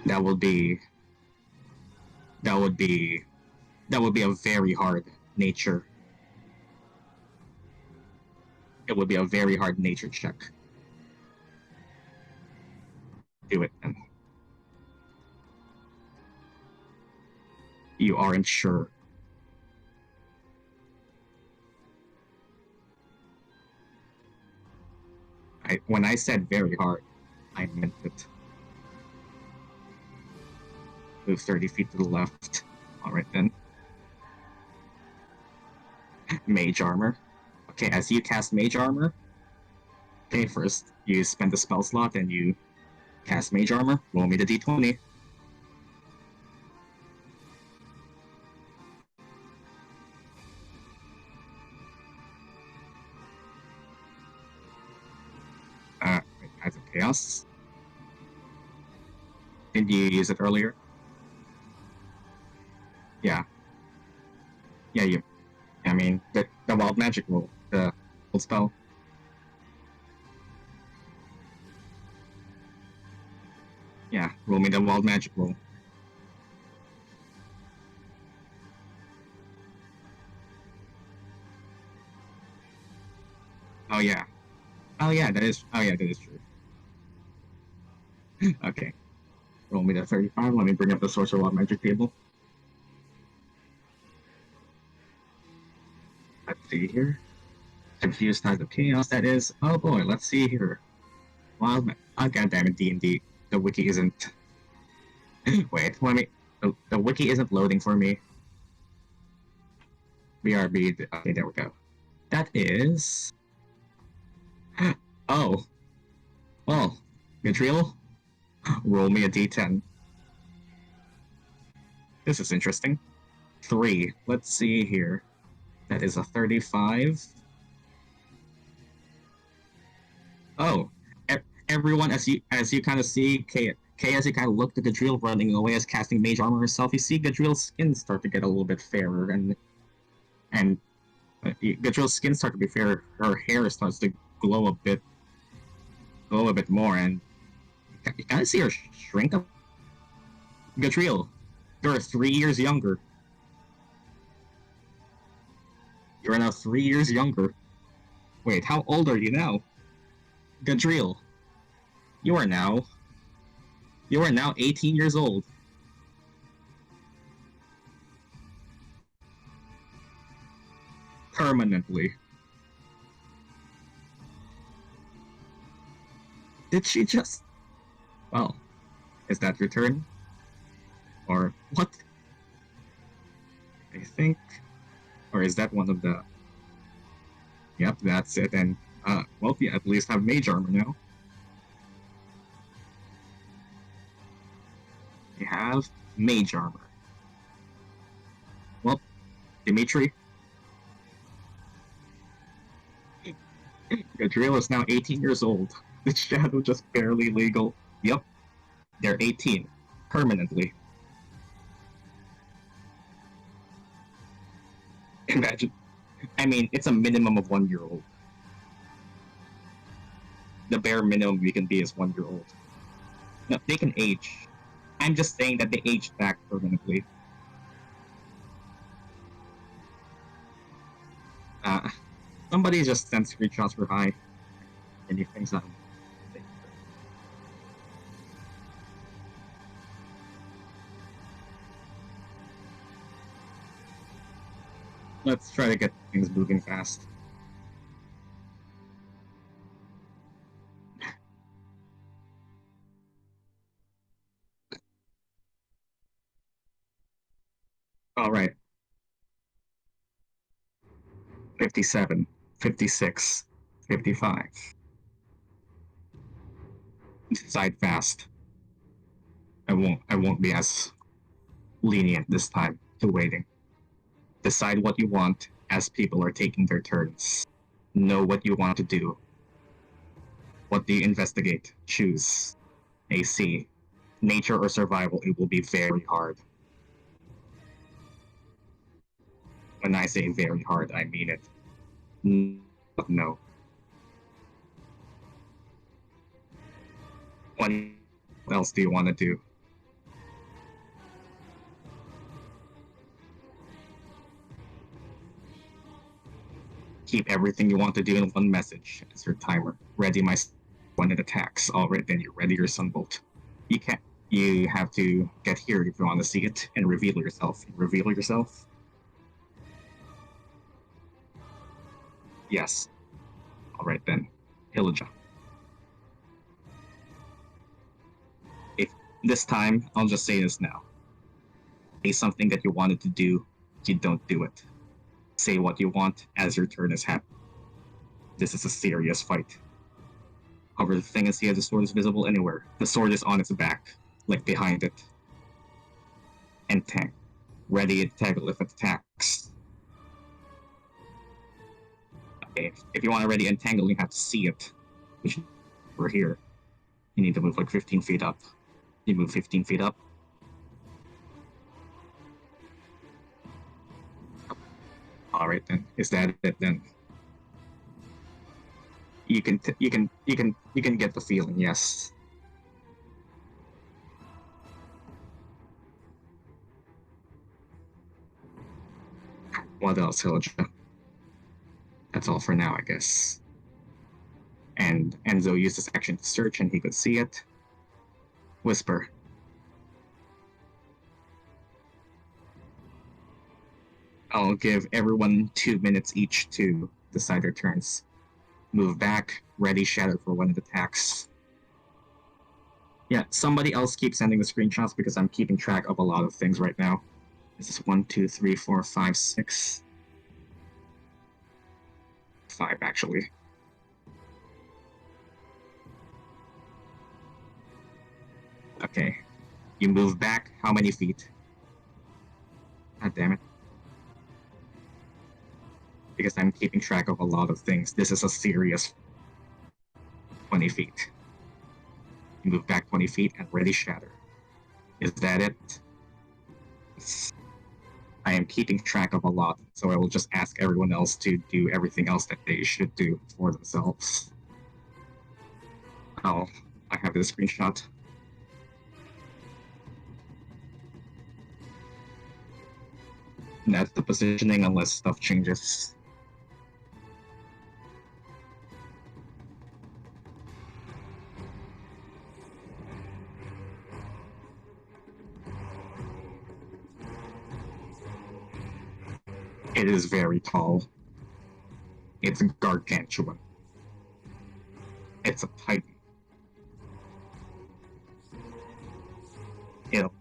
That would be a very hard nature. It would be a very hard nature check. Do it then. You aren't sure. When I said very hard, I meant it. Move 30 feet to the left. Alright then. Mage armor. Okay, as you cast mage armor, okay, first you spend the spell slot and you cast mage armor. Roll me the d20. Eyes of Chaos. Did you use it earlier? Yeah. Yeah, I mean, the wild magic roll, the old spell. Yeah, roll me the wild magic roll. Oh yeah. That is true. Okay. Roll me the 35. Let me bring up the Sorcerer Wild Magic table. Let's see here. Confused Eyes of Chaos, that is. Oh boy, let's see here. Wild Magic. Oh goddammit, D&D. The wiki isn't... Wait, let me... The wiki isn't loading for me. BRB... Okay, there we go. That is... Oh. Well, Gadreel, roll me a d10. This is interesting. 3. Let's see here. That is a 35. Oh. Everyone, as you kind of see, as you kind of look at Gadreel running away as casting mage armor herself, you see Gadreel's skin start to get a little bit fairer, and Gadreel's skin starts to be fairer. Her hair starts to glow a bit more, and you kind of see her shrink up. Gadreel, you're 3 years younger. You're now 3 years younger. Wait, how old are you now? Gadreel, you are now 18 years old. Permanently. Did she just... Well, is that your turn? Or what? I think... Or is that one of the... Yep, that's it, and, well, you at least have mage armor now. You have mage armor. Well, Dmitri. Gadreel is now 18 years old. The shadow just barely legal. Yep. They're 18. Permanently. I mean, it's a minimum of 1 year old. The bare minimum we can be is 1 year old. No, they can age. I'm just saying that they aged back permanently. Somebody just sent screenshots for high. Anything's not. Let's try to get things moving fast. All right. 57, 56, 55. Decide fast. I won't be as lenient this time to waiting. Decide what you want as people are taking their turns. Know what you want to do. What do you investigate? Choose. AC. Nature or survival, it will be very hard. When I say very hard, I mean it. No. What else do you want to do? Keep everything you want to do in one message as your timer. Ready my when it attacks. Alright, then you ready your sunbolt. You can't. You have to get here if you want to see it and reveal yourself. Reveal yourself. Yes. Alright then. Hilijah. If this time, I'll just say this now. Say something that you wanted to do, you don't do it. Say what you want as your turn is happening. This is a serious fight. However, the thing is here, the sword is visible anywhere. The sword is on its back, like behind it. And tank. Ready to tackle if it attacks. Okay, if you want to ready entangle, you have to see it. Which we're here. You need to move like 15 feet up. You move 15 feet up. Alright then. Is that it then? You can get the feeling, yes. What else, Hilijah? That's all for now, I guess. And Enzo used his action to search and he could see it. Whisper. I'll give everyone 2 minutes each to decide their turns. Move back, ready shatter for when it attacks. Yeah, somebody else keep sending the screenshots because I'm keeping track of a lot of things right now. This is 1, 2, 3, 4, 5, 6. 5 actually. Okay. You move back how many feet? God damn it. Because I'm keeping track of a lot of things. This is a serious 20 feet. You move back 20 feet and ready shatter. Is that it? I am keeping track of a lot, so I will just ask everyone else to do everything else that they should do for themselves. Oh, I have this screenshot. That's the positioning unless stuff changes. It is very tall. It's gargantuan. It's a titan. It'll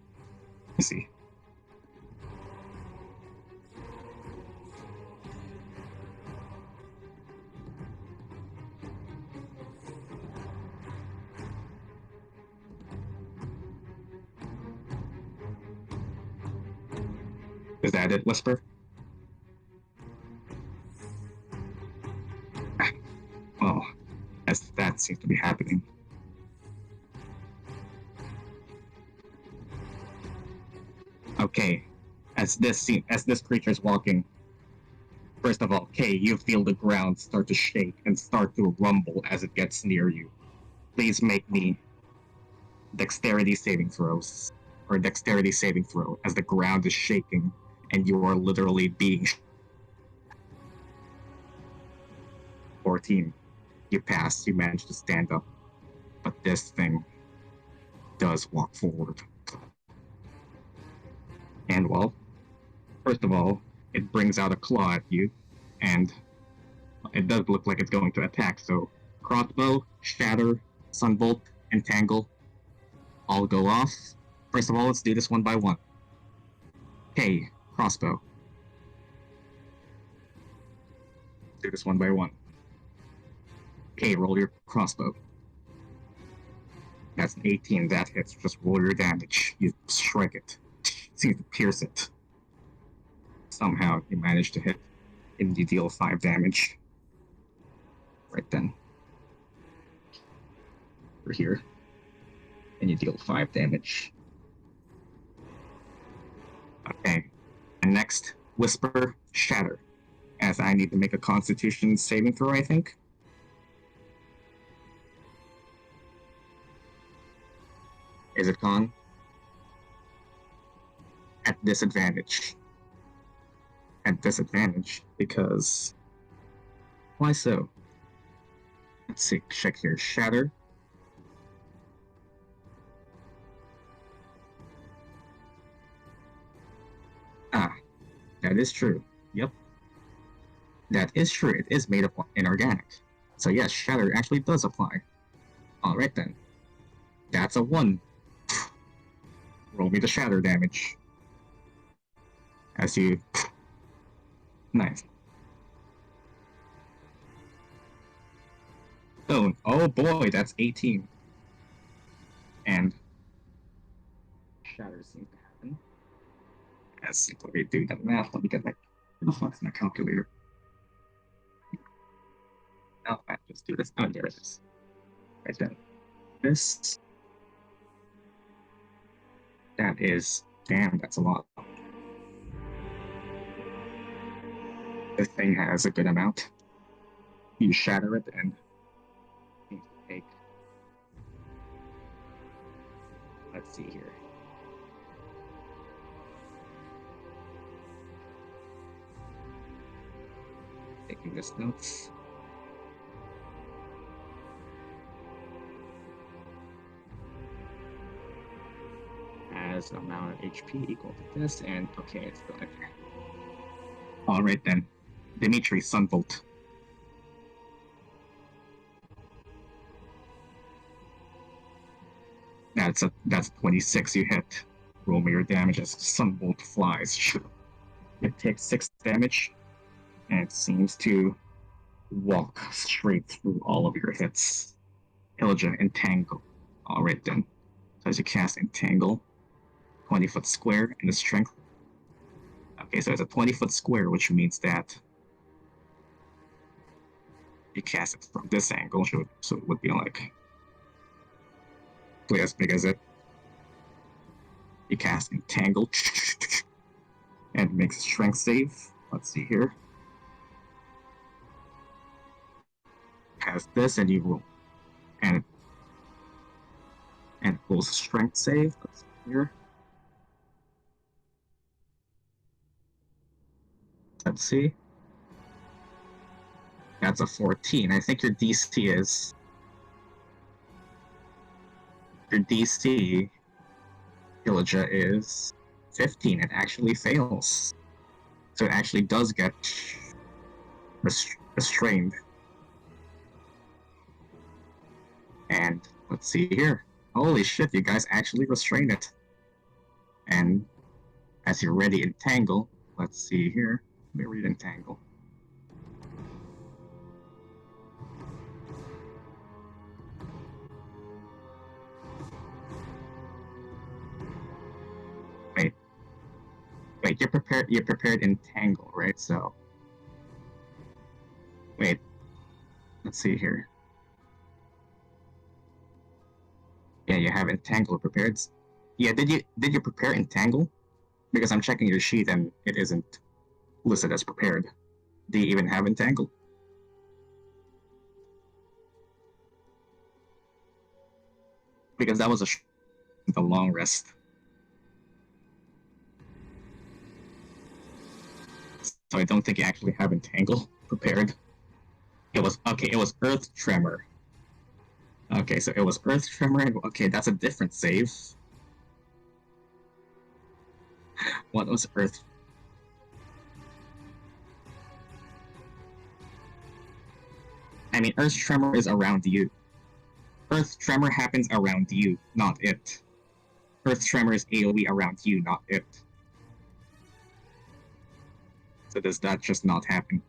see. Is that it, Whisper? Well, as that seems to be happening. Okay, as this creature is walking, First of all, Kay, you feel the ground start to shake and start to rumble as it gets near you. Please make me dexterity saving throws, or dexterity saving throw, as the ground is shaking and you are literally being 14. You pass, you manage to stand up, but this thing does walk forward. And well, first of all, it brings out a claw at you, and it does look like it's going to attack, so crossbow, shatter, sunbolt, entangle, all go off. First of all, let's do this one by one. Okay, crossbow. Do this one by one. Okay, roll your crossbow. That's an 18, that hits. Just roll your damage. You strike it. Seems to pierce it. Somehow you manage to hit, and you deal 5 damage. Right then. We're here. And you deal 5 damage. Okay. And next, Whisper, Shatter. As I need to make a Constitution saving throw, I think. Is it con? At disadvantage. At disadvantage, because... Why so? Let's see, check here. Shatter. Ah, that is true. Yep. That is true. It is made of inorganic. So yes, Shatter actually does apply. Alright then. That's a 1. Roll me the Shatter damage. As you... Nice. Oh boy, that's 18. And... Shatter seems to happen. As let me do that math, let me get my... Where the fuck's my calculator? Oh, I just do this. Oh, there it is. Right then. This... That is... Damn, that's a lot. This thing has a good amount. You shatter it and seems to take... Let's see here. Taking this notes. As amount of HP equal to this, and okay, it's still there. Alright then. Dmitri, Sunbolt. That's 26 you hit. Roll me your damage as Sunbolt flies. It takes 6 damage, and it seems to walk straight through all of your hits. Hilijah, Entangle. Alright then. So as you cast Entangle, 20-foot square, and the strength. Okay, so it's a 20-foot square, which means that you cast it from this angle, so it would be like as big as it. You cast Entangle, and makes a strength save. Let's see here. Cast this, and you roll, and it rolls a strength save. Let's see here. Let's see. That's a 14. I think your DC is... Your DC, Hilijah, is 15. It actually fails. So it actually does get restrained. And let's see here. Holy shit, you guys actually restrain it. And as you're ready, Entangle. Let's see here. Let me read Entangle. Wait, you're prepared Entangle, right? So wait. Let's see here. Yeah, you have Entangle prepared. Yeah, did you prepare Entangle? Because I'm checking your sheet and it isn't listed as prepared. Do you even have Entangle? Because that was the long rest. So I don't think you actually have Entangle prepared. It was Earth Tremor. Okay, so it was Earth Tremor. Okay, that's a different save. What was Earth? I mean, Earth Tremor is around you. Earth Tremor happens around you, not it. Earth Tremor is AoE around you, not it. So does that just not happen?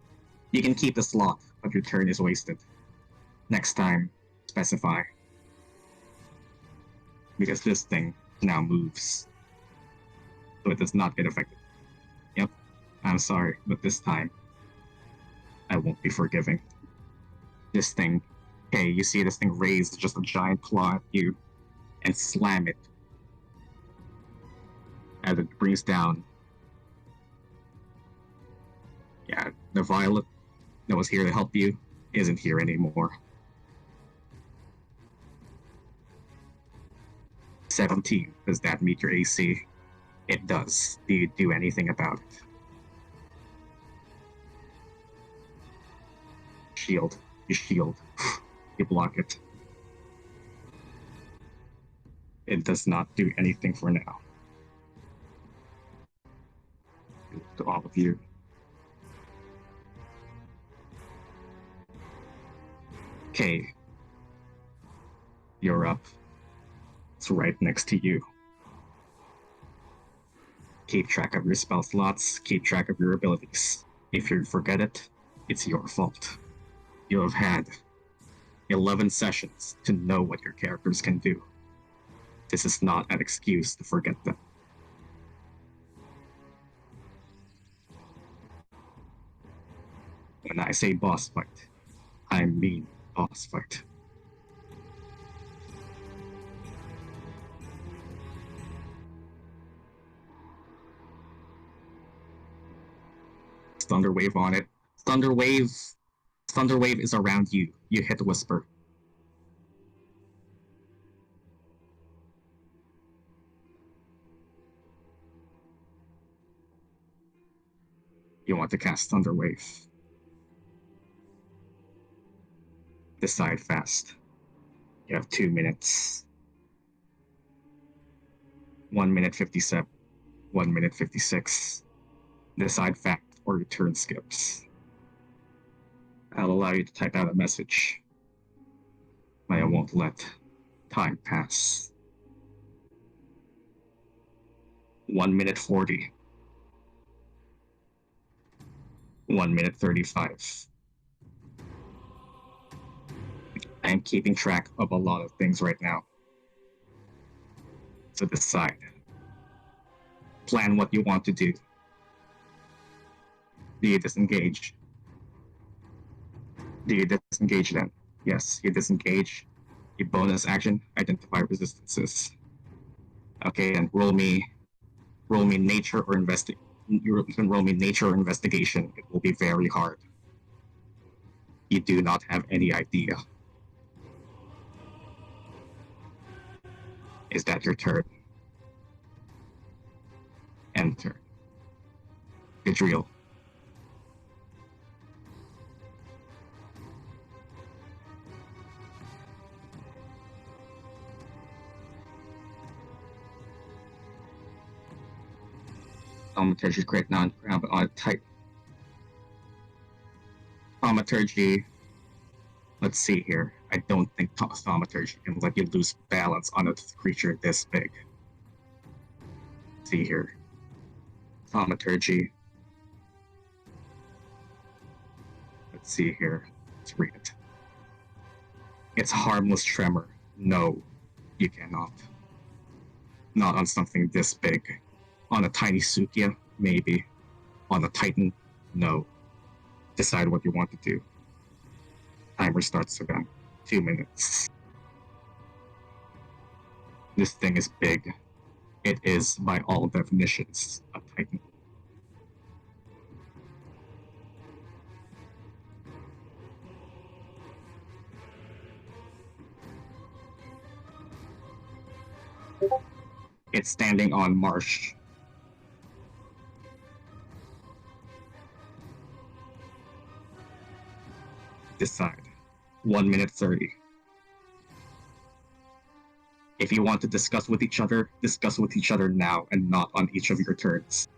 You can keep the slot, but your turn is wasted. Next time, specify. Because this thing now moves. So it does not get affected. Yep, I'm sorry, but this time, I won't be forgiving. This thing, okay, you see this thing raise just a giant claw at you and slam it as it brings down. Yeah, the violet that was here to help you isn't here anymore. 17. Does that meet your AC? It does. Do you do anything about it? Shield. You shield. You block it. It does not do anything for now. To all of you. Okay. You're up. It's right next to you. Keep track of your spell slots, keep track of your abilities. If you forget it, it's your fault. You have had 11 sessions to know what your characters can do. This is not an excuse to forget them. When I say boss fight, I mean boss fight. Thunderwave on it. Thunderwave is around you. You hit Whisper. You want to cast Thunderwave. Decide fast. You have 2 minutes. 1 minute 57. 1 minute 56. Decide fact or your turn skips. I'll allow you to type out a message, but I won't let time pass. 1 minute 40. 1 minute 35. I am keeping track of a lot of things right now. So decide. Plan what you want to do. Do you disengage? Do you disengage then? Yes, you disengage. You bonus action, identify resistances. Okay, and roll me nature or you can roll me nature or investigation. It will be very hard. You do not have any idea. Is that your turn? Enter. Gadreel. Thaumaturgy great non-ground on type. Thaumaturgy. Let's see here. I don't think Thaumaturgy can let you lose balance on a creature this big. Let's see here. Thaumaturgy. Let's see here. Let's read it. It's harmless tremor. No, you cannot. Not on something this big. On a tiny Suukya, maybe. On a Titan, no. Decide what you want to do. Timer starts again. 2 minutes. This thing is big. It is, by all definitions, a Titan. It's standing on marsh. Decide. 1 minute 30. If you want to discuss with each other now and not on each of your turns.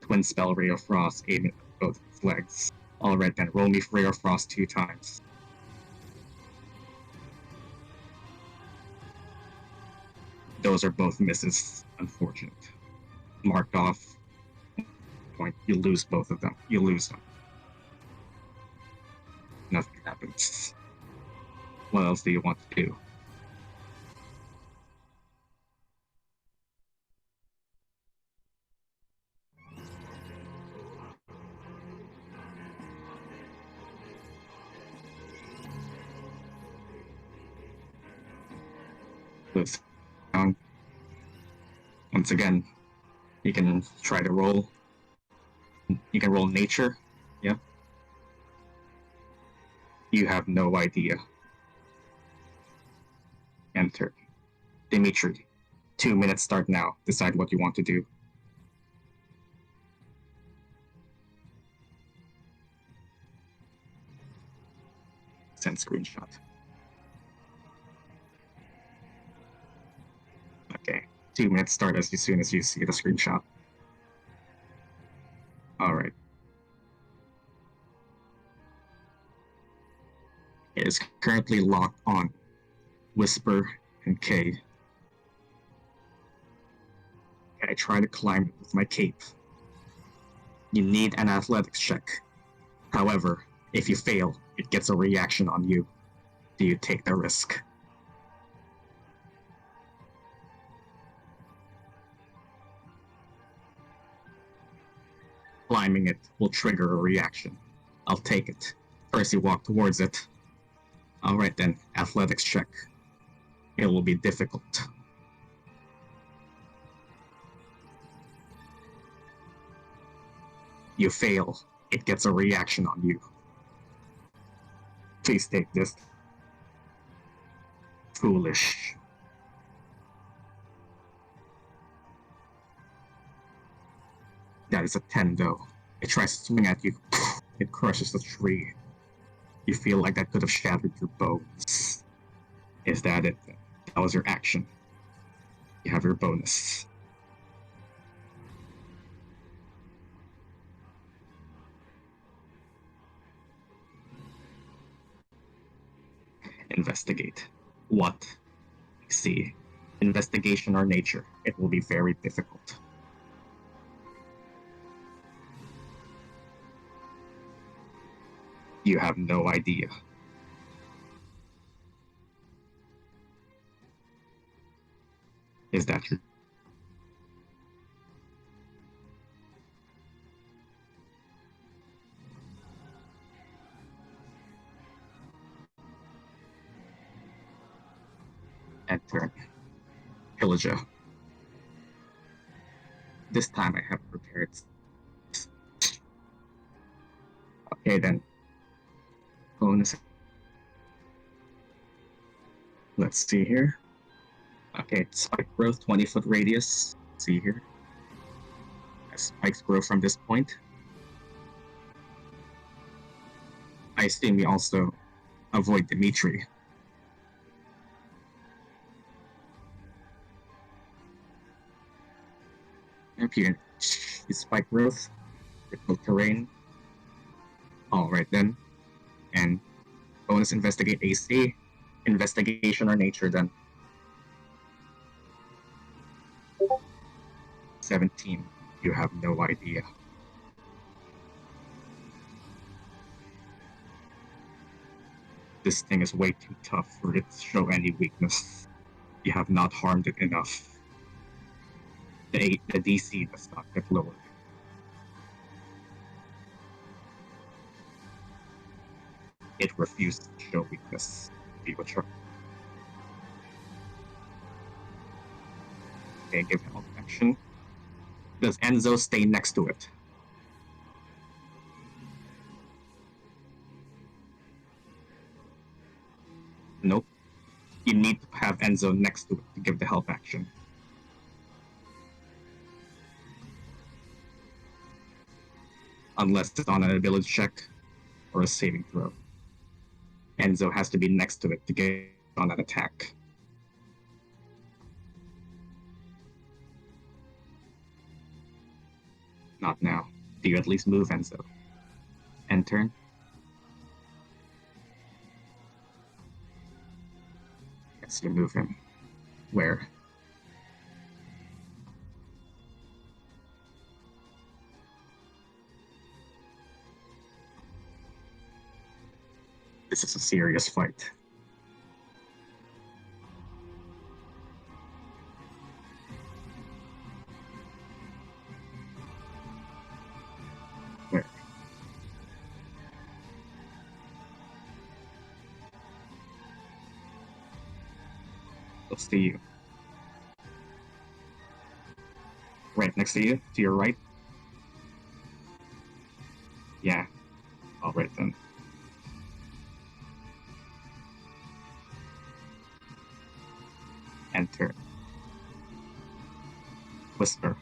Twin spell Ray of Frost, aim at both legs. Alright then, roll me Ray of Frost 2 times. Those are both misses. Unfortunate. Marked off. Point. You lose both of them. You lose them. Nothing happens. What else do you want to do? With once again, you can try to roll. You can roll nature. Yeah. You have no idea. Enter. Dmitri. 2 minutes start now. Decide what you want to do. Send screenshot. Okay. 2 minutes start as soon as you see the screenshot. Alright. It is currently locked on Whisper and K. I try to climb it with my cape. You need an athletics check. However, if you fail, it gets a reaction on you. Do you take the risk? Climbing it will trigger a reaction. I'll take it. First you walk towards it. Alright then, athletics check. It will be difficult. You fail, it gets a reaction on you. Please take this. Foolish. That is a 10 though. It tries to swing at you. It crushes the tree. You feel like that could have shattered your bones. Is that it? That was your action. You have your bonus. Investigate. What? See. Investigation or nature. It will be very difficult. You have no idea. Is that true? Enter. Hilijah. This time I have prepared. Okay then. Bonus. Let's see here. Okay, spike growth, 20-foot radius. Let's see here. As spikes grow from this point. I assume we also avoid Dmitri. Here, spike growth, difficult terrain. Alright then. And bonus investigate AC, investigation or nature then. 17. You have no idea. This thing is way too tough for it to show any weakness. You have not harmed it enough. The DC does not get lowered. It refused to show weakness. Be what you're. Okay, give help action. Does Enzo stay next to it? Nope. You need to have Enzo next to it to give the help action. Unless it's on an ability check or a saving throw. Enzo has to be next to it to get on an attack. Not now. Do you at least move, Enzo? End turn? Yes, you move him. Where? This is a serious fight. Where? Close to you. Right next to you? To your right? Yeah. Alright then. Enter. Whisper.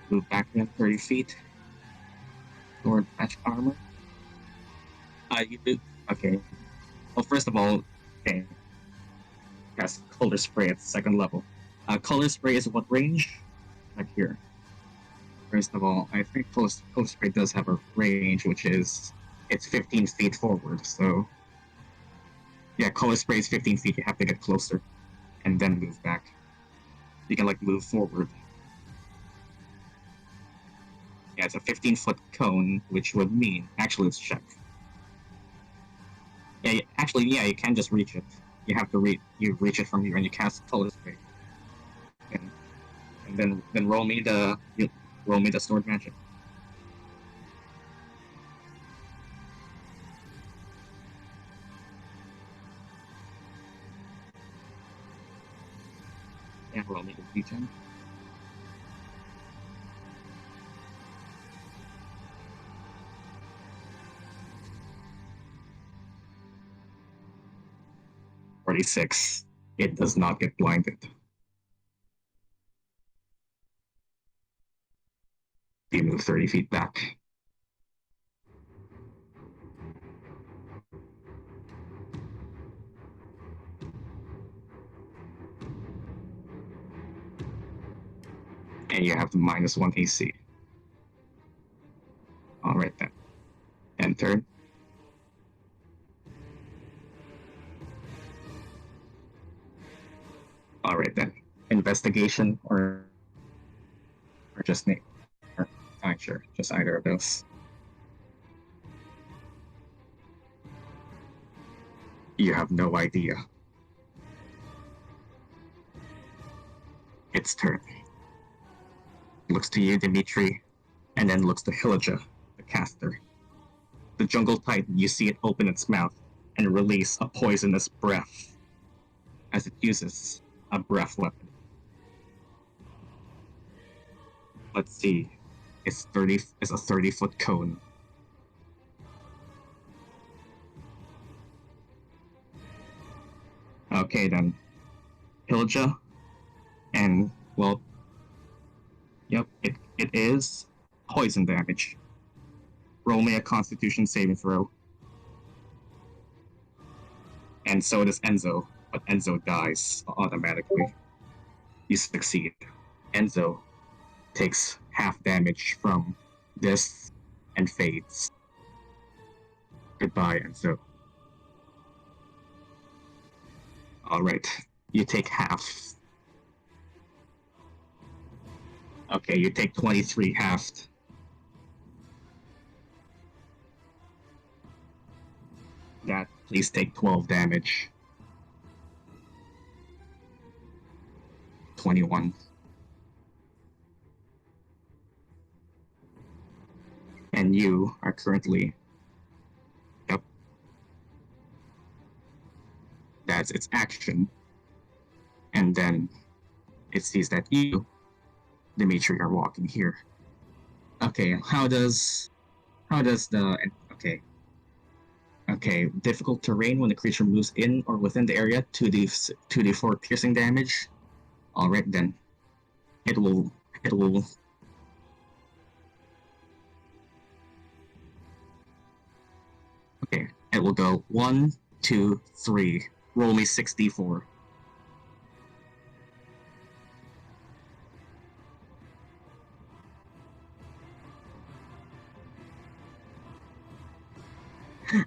Move back then 30 feet. Toward match armor. You do. Okay. Well, first of all, okay. Cast Color Spray at second level. Color Spray is what range? Like here. First of all, I think Color Spray does have a range, which is it's 15 feet forward. So yeah, Color Spray is 15 feet. You have to get closer and then move back. You can like move forward. Yeah, it's a 15-foot cone, which would mean actually let's check. Yeah, actually, yeah, you can just reach it. You have to reach it from here, and you cast Color Spray, and then roll me the stored magic. Yeah, roll me the D10. $46. It does not get blinded. You move 30 feet back. And you have the -1 AC. Alright then. End turn. Alright then. Investigation or just name? Fine, sure. Just either of those. You have no idea. Its turn. Looks to you, Dmitri, and then looks to Hilijah, the caster. The jungle titan, you see it open its mouth and release a poisonous breath as it uses a breath weapon. Let's see. It's a 30-foot cone. Okay then. Hilijah, and well, yep, it is poison damage. Roll me a Constitution saving throw. And so does Enzo, but Enzo dies automatically. You succeed. Enzo takes half damage from this and fades. Goodbye, Enzo. Alright, you take half. Okay, you take 23 halved. That, please take 12 damage. 21. And you are currently... Yep. That's its action. And then it sees that you, Dmitri, are walking here. Okay, how does the... Okay. Okay, difficult terrain when the creature moves in or within the area. 2d4 piercing damage. All right then, it will. Okay, it will go 1, 2, 3. Roll me 6d4.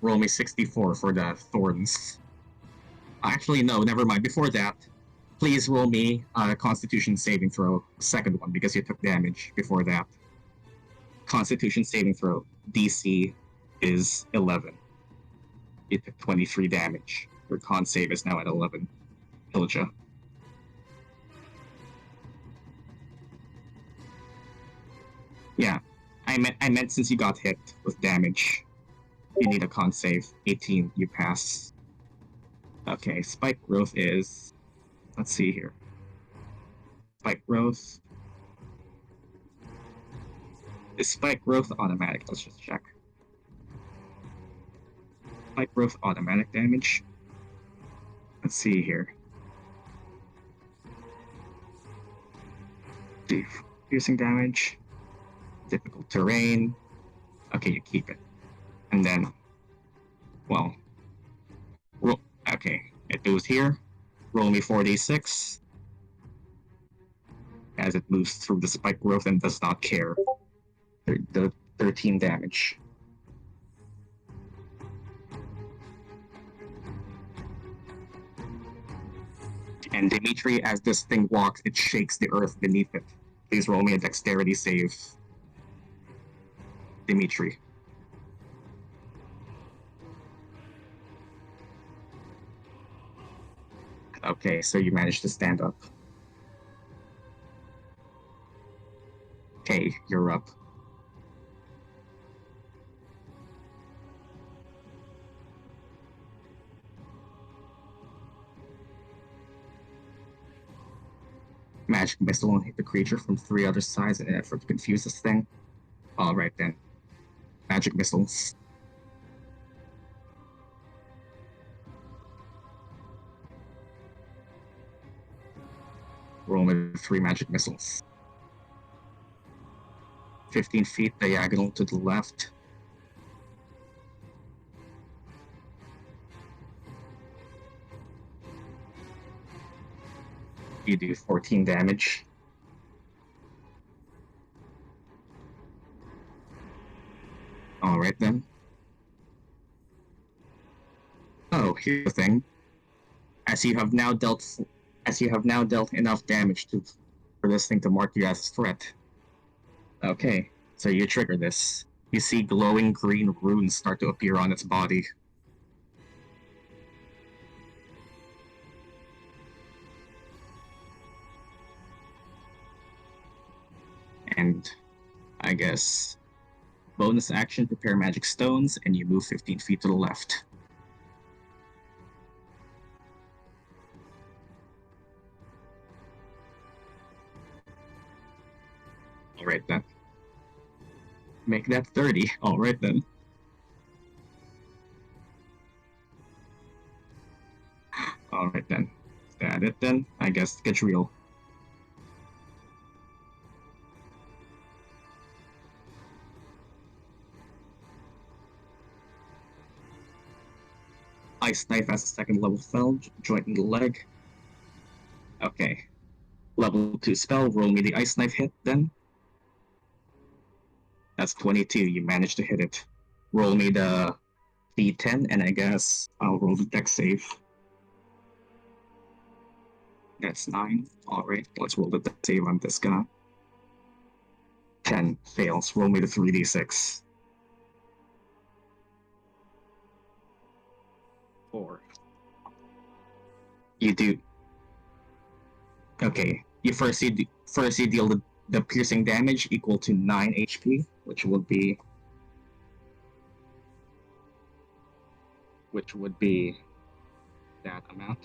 Roll me 64 for the thorns. Actually, no, never mind. Before that, please roll me a Constitution saving throw, second one, because you took damage before that. Constitution saving throw, DC is 11. You took 23 damage. Your con save is now at 11. Hilijah. Yeah, I meant since you got hit with damage, you need a con save. 18, you pass. Okay, spike growth is... Let's see here. Spike growth... Is spike growth automatic? Let's just check. Spike growth automatic damage. Let's see here. Piercing damage. Difficult terrain. Okay, you keep it. And then... Well... Okay, it goes here. Roll me 4d6. As it moves through the spike growth and does not care. The 13 damage. And Dmitri, as this thing walks, it shakes the earth beneath it. Please roll me a dexterity save. Dmitri. Okay, so you managed to stand up. Okay, you're up. Magic missile will hit the creature from 3 other sides in an effort to confuse this thing. Alright then. Magic missiles. Roll with 3 magic missiles. 15 feet diagonal to the left. You do 14 damage. Alright then. Oh, here's the thing. As you have now dealt enough damage for this thing to mark you as a threat. Okay, so you trigger this. You see glowing green runes start to appear on its body. And I guess bonus action, prepare magic stones, and you move 15 feet to the left. Alright then. Make that 30. Alright then. Alright then. Is that it then? I guess Gadreel. Ice Knife as a second level spell, joint in the leg. Okay. Level 2 spell, roll me the Ice Knife hit then. That's 22, you managed to hit it. Roll me the D10, and I guess I'll roll the dex save. That's 9. Alright, let's roll the dex save on this guy. 10, fails. Roll me the 3d6. 4. You do. Okay, you first you deal the piercing damage equal to 9 HP, which would be that amount.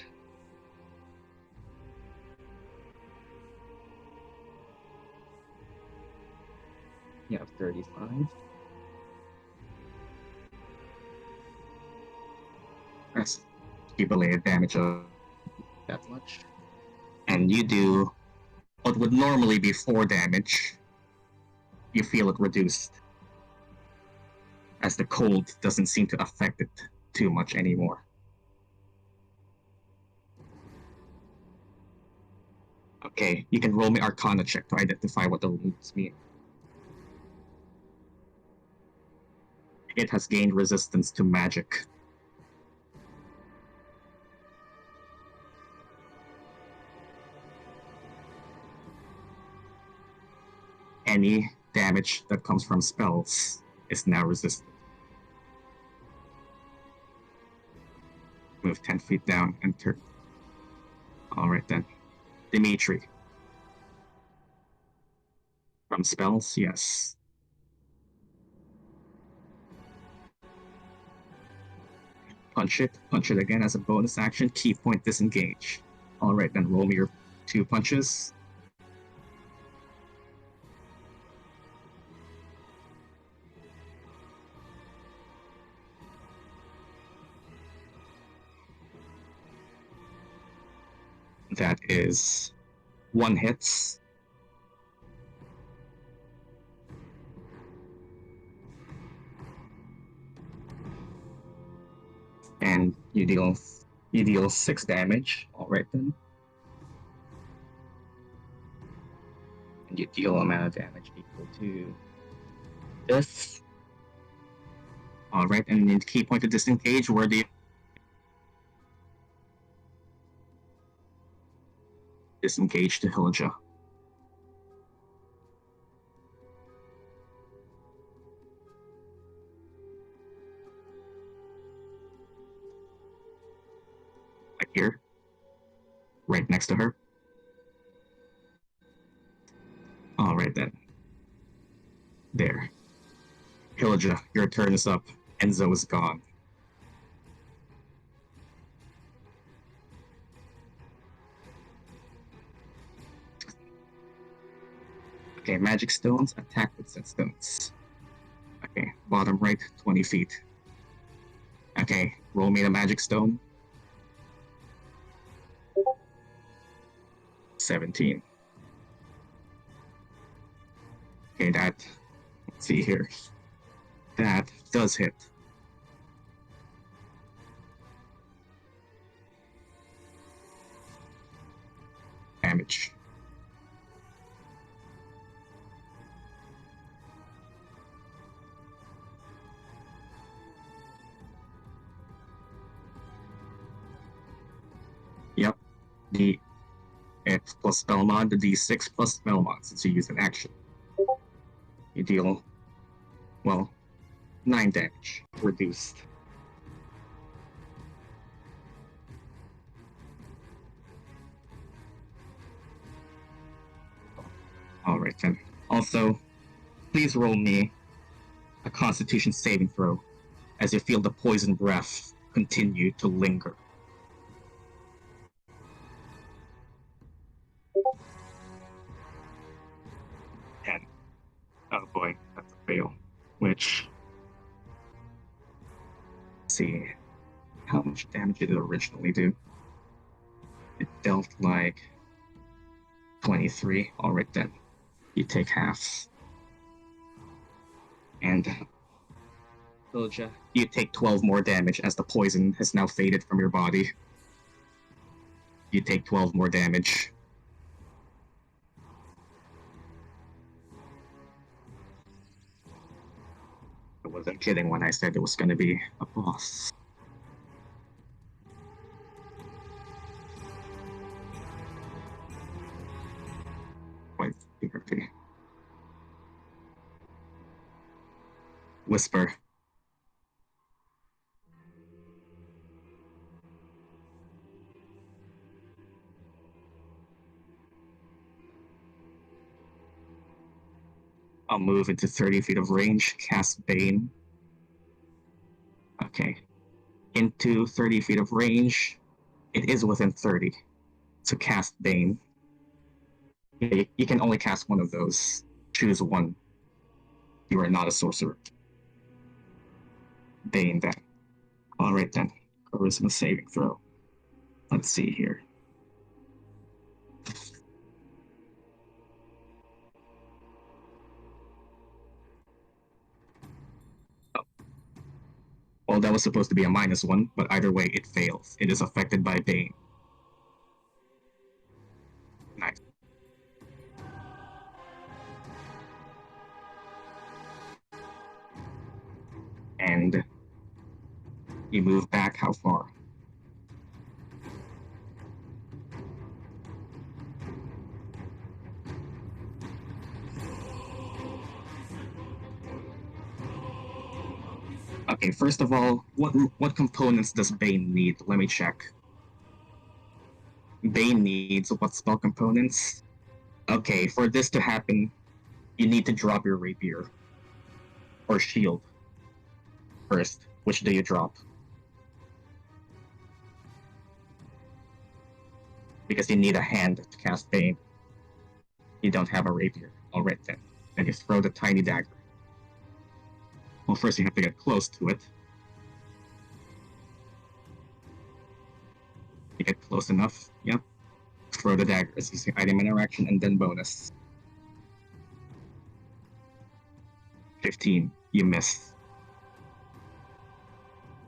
You have 35. accumulated damage of that much. And you do what would normally be 4 damage. You feel it reduced, as the cold doesn't seem to affect it too much anymore. Okay, you can roll me Arcana check to identify what the runes mean. It has gained resistance to magic. Any damage that comes from spells is now resistant. Move 10 feet down and turn. Alright then. Dmitri. From spells, yes. Punch it again as a bonus action, key point disengage. Alright then, roll me your 2 punches. That is 1 hits. And you deal 6 damage. Alright then. And you deal amount of damage equal to this. Alright, and then key point to disengage, where do you disengage to Hilijah? Right here. Right next to her. Alright then. There. Hilijah, your turn is up. Enzo is gone. Okay, magic stones, attack with set stones. Okay, bottom right, 20 feet. Okay, roll me the magic stone. 17. Okay, that, let's see here. That does hit. Damage. Yep. It's plus spell mod, the D6 plus spell mod, since you use an action. You deal, well, 9 damage, reduced. Alright then. Also, please roll me a Constitution saving throw, as you feel the poison breath continue to linger. Oh boy, that's a fail. Which, let's see, how much damage did it originally do? It dealt like 23. Alright then, you take half. And Hilijah, you take 12 more damage as the poison has now faded from your body. You take 12 more damage. I wasn't kidding when I said it was going to be a boss. Quite therapy. Whisper. I'll move into 30 feet of range, cast Bane. Okay. Into 30 feet of range. It is within 30. So cast Bane. You can only cast one of those. Choose one. You are not a sorcerer. Bane then. Alright then. Charisma saving throw. Let's see here. Oh. Well, that was supposed to be a -1, but either way, it fails. It is affected by Bane. Nice. And you move back how far? Okay, first of all, what components does Bane need? Let me check. Bane needs what spell components? Okay, for this to happen, you need to drop your rapier. Or shield. First, which do you drop? Because you need a hand to cast Bane. You don't have a rapier. Alright then. Then you throw the tiny dagger. Well, first you have to get close to it. You get close enough, yep. Throw the dagger as using item interaction and then bonus. 15. You miss.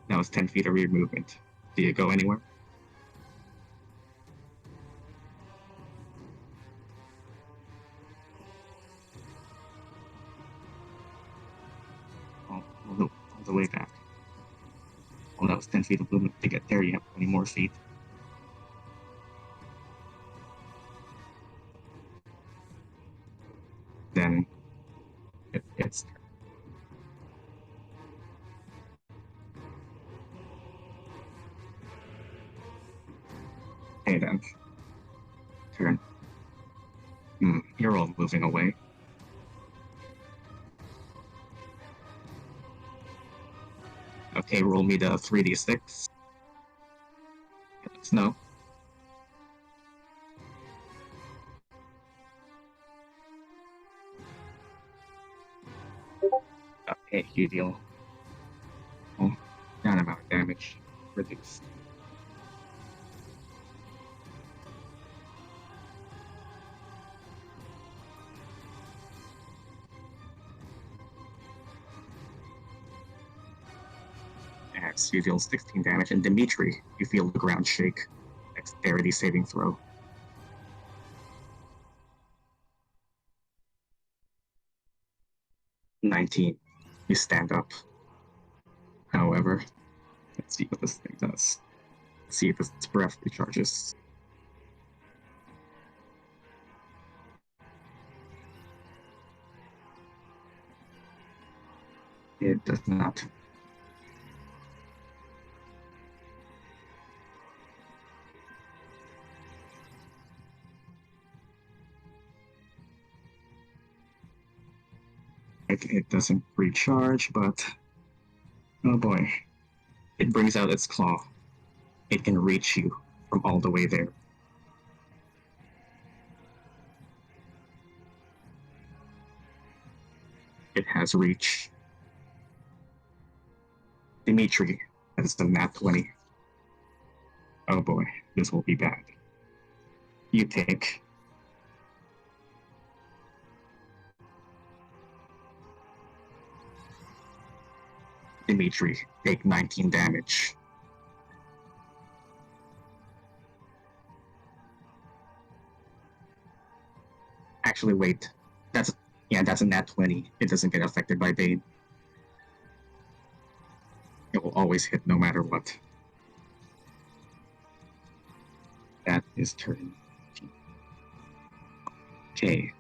Now it's 10 feet of rear movement. Do you go anywhere? All the way back. Well, that was 10 feet of movement. To get there, you have 20 more feet. Then it's okay then. Turn. You're all moving away. Okay, roll me the 3d6. Let us know. Okay, you deal that amount of damage reduced. As you deal 16 damage, and Dmitri, you feel the ground shake. Dexterity saving throw. $19. You stand up. However, let's see what this thing does. Let's see if its breath recharges. It does not. It doesn't recharge, but oh boy. It brings out its claw. It can reach you from all the way there. It has reach. Dmitri, that's the nat 20. Oh boy, this will be bad. You take Dmitri, take 19 damage. Actually, wait. That's a nat 20. It doesn't get affected by Bane. It will always hit no matter what. That is turn. Okay.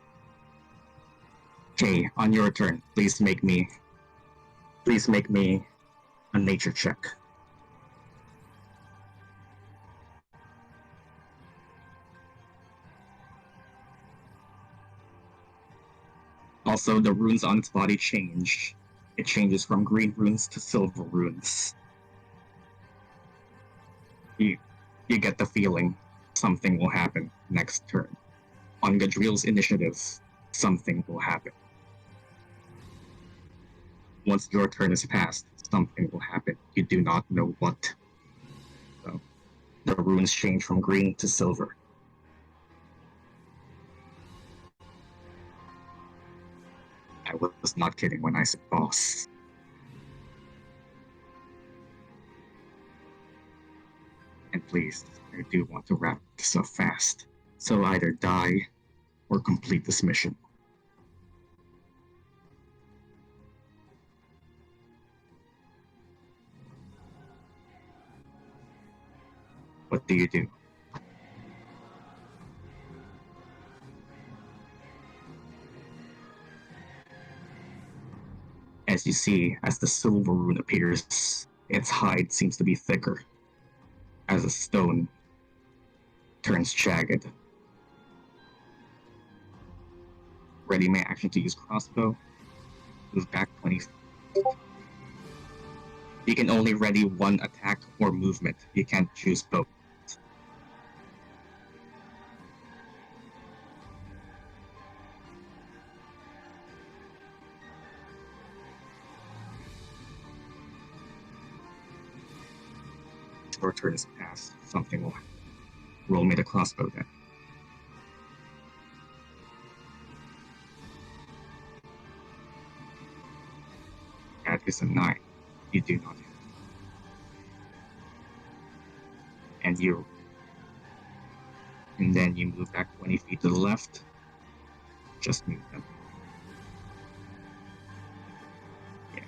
Okay, on your turn, please make me a nature check. Also, the runes on its body change. It changes from green runes to silver runes. You get the feeling something will happen next turn. On Gadreel's initiative, something will happen. Once your turn is passed, something will happen. You do not know what. So, the The runes change from green to silver. I was not kidding when I said boss. And please, I do want to wrap this up fast. So either die or complete this mission. What do you do? As you see, as the silver rune appears, its hide seems to be thicker, as a stone turns jagged. Ready my action to use crossbow. Move back 20 feet. You can only ready one attack or movement. You can't choose both. Your turn is passed. Something will happen. Roll me the crossbow then. That is a 9. You do not hit. And you. And then you move back 20 feet to the left. Just move them. Yeah.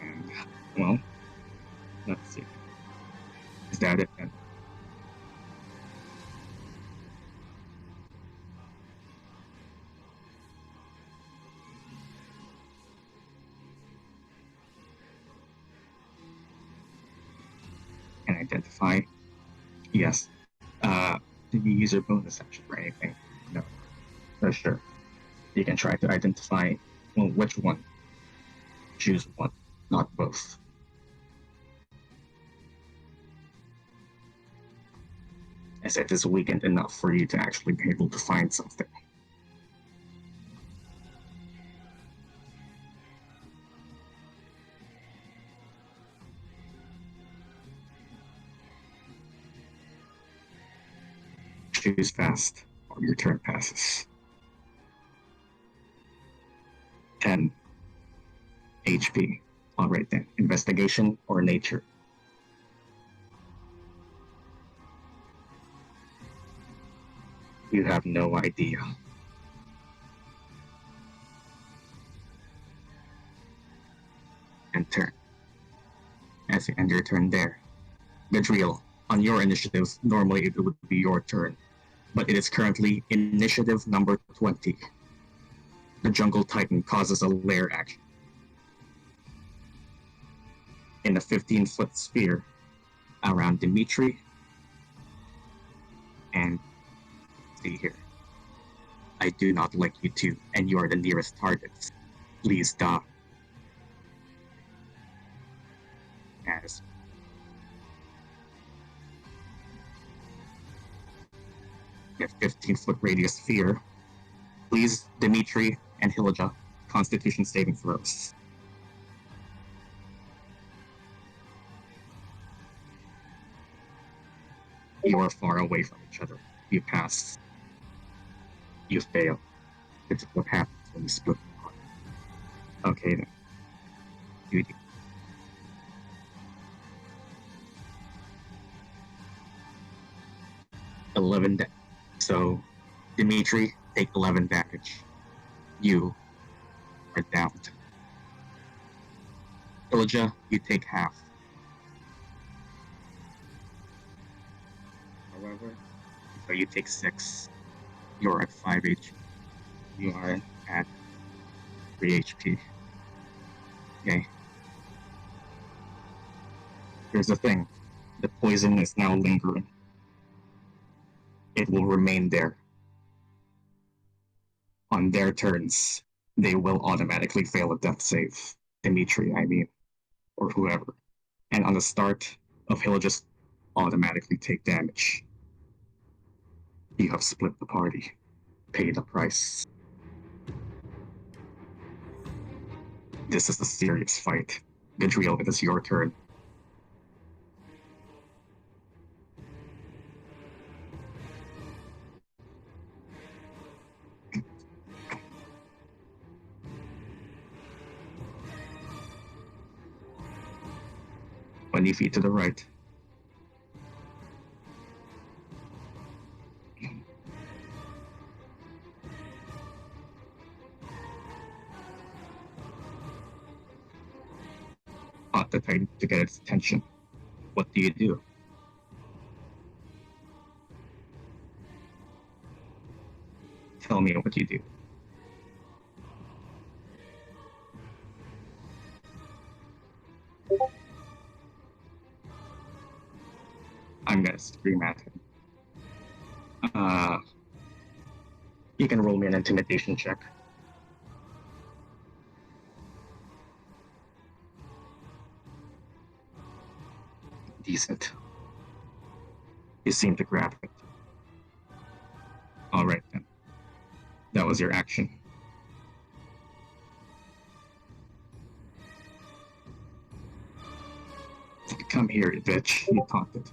And, well, let's see. Is that it then? And identify? Yes. Did you use your bonus action for anything? No. For sure. You can try to identify, well, which one. Choose one, not both. As it is weakened enough for you to actually be able to find something. Choose fast, or your turn passes. 10 HP. Alright then, investigation or nature? You have no idea. And turn. As you end your turn there. Gadreel, on your initiatives, normally it would be your turn, but it is currently initiative number 20. The Jungle Titan causes a lair action. In a 15-foot sphere around Dmitri and see here. I do not like you two, and you are the nearest targets. Please die. As a 15-foot radius sphere, please, Dmitri and Hilijah, Constitution saving throws. You are far away from each other. You pass. You fail. It's what happens when you split apart. Okay then. You do. So, Dmitri, take 11 damage. You are downed. Hilijah, you take half. However, so you take 6. You're at 5 HP. You are at 3 HP. Okay. Here's the thing. The poison is now lingering. It will remain there. On their turns, they will automatically fail a death save. Dmitri, I mean. Or whoever. And on the start of Hilijah's automatically take damage. You have split the party. Pay the price. This is a serious fight. Gadreel, it is your turn. Twenty feet to the right. Not the time to get its attention. What do you do? Tell me what you do. I'm gonna scream at him. You can roll me an intimidation check. Decent. You seem to grab it. All right then. That was your action. Come here, bitch, you taunted.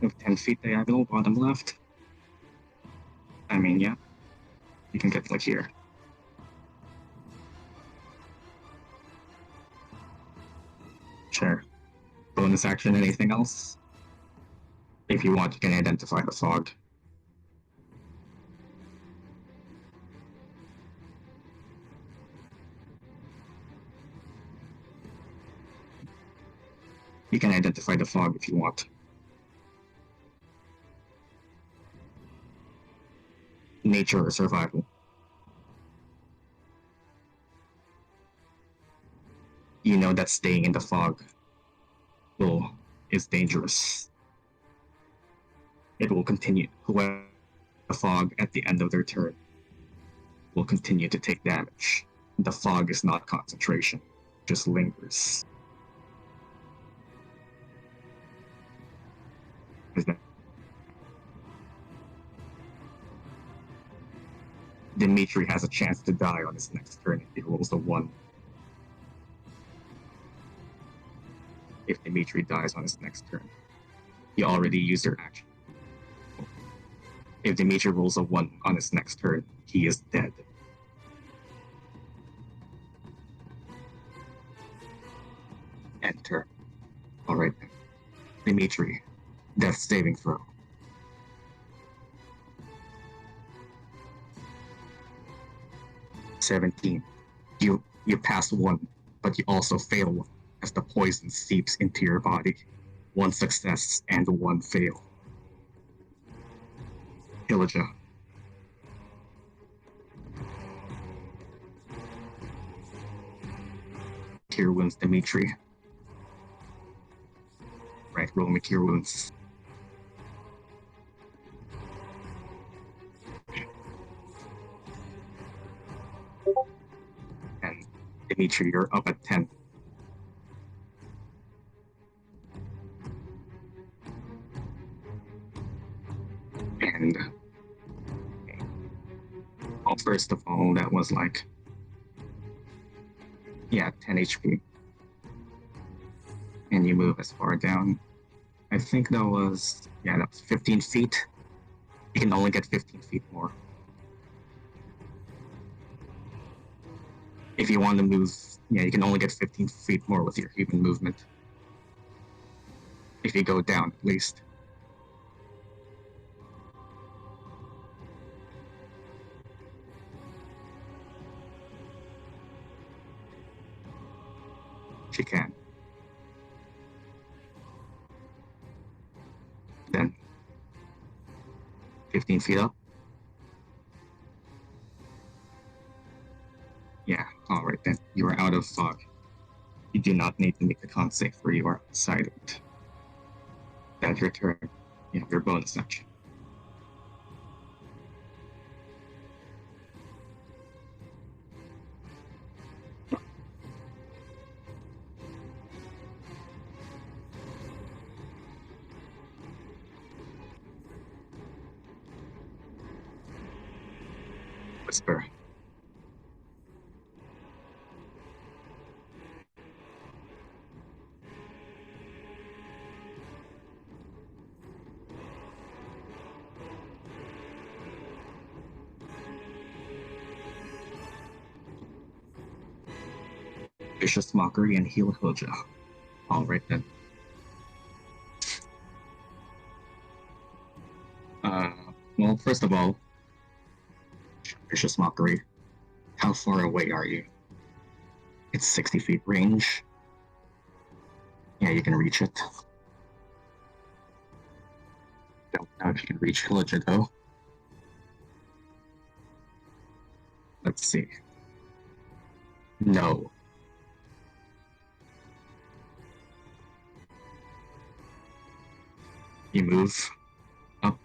Move 10 feet diagonal, bottom left. I mean, yeah. You can get like here. Sure. Bonus action, anything else? If you want, you can identify the fog. You can identify the fog if you want. Nature or survival. You know that staying in the fog is dangerous. It will continue. Whoever the fog at the end of their turn will continue to take damage. The fog is not concentration, just lingers. Dmitri has a chance to die on his next turn if he rolls a 1. If Dmitri dies on his next turn, you already used your action. If Dmitri rolls a 1 on his next turn, he is dead. Enter. Alright. Dmitri, death saving throw. $17. You pass 1, but you also fail 1 as the poison seeps into your body. 1 success and 1 fail. Hilijah. Cure wounds Dmitri. Right, roll me cure wounds. And Dmitri, you're up at 10. And well, first of all, that was like 10 HP. And you move as far down. I think that was 15 feet. You can only get 15 feet more. If you want to move, you can only get 15 feet more with your human movement. If you go down, at least. She can. Then 15 feet up. Yeah, alright then. You are out of fog. You do not need to make the con save for you are outside of it. That's your turn. You have your bonus action. Whisper. Vicious Mockery and Heal Hilijah. Alright then. Well, first of all, Vicious Mockery. How far away are you? It's 60 feet range. Yeah, you can reach it. Don't know if you can reach Hilijah though. Let's see. No. You move up.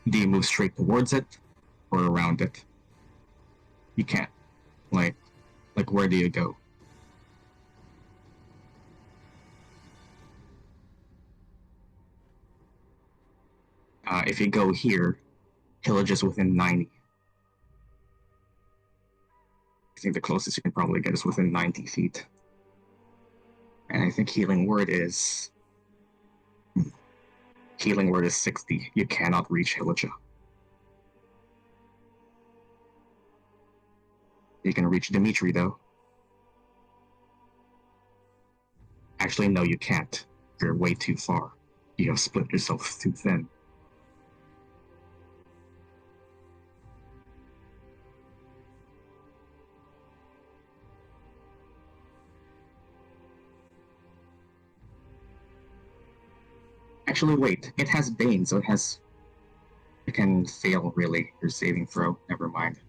Do you move straight towards it or around it? You can't. Like where do you go? If you go here, Hilijah's within 90. I think the closest you can probably get is within 90 feet. And I think Healing Word is 60. You cannot reach Hilijah. You can reach Dmitri though. Actually, no, you can't. You're way too far. You have split yourself too thin. Actually, wait. It has Bane, so it can fail, really, your saving throw. Never mind.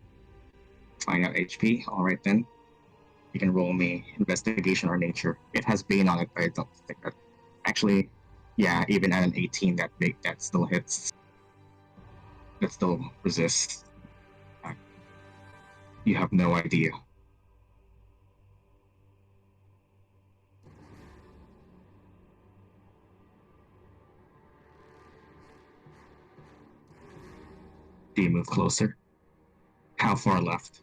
Find out HP. Alright then. You can roll me Investigation or Nature. It has Bane on it, but I don't think that... Actually, yeah, even at an 18, that still hits. That still resists. You have no idea. Do you move closer? How far left?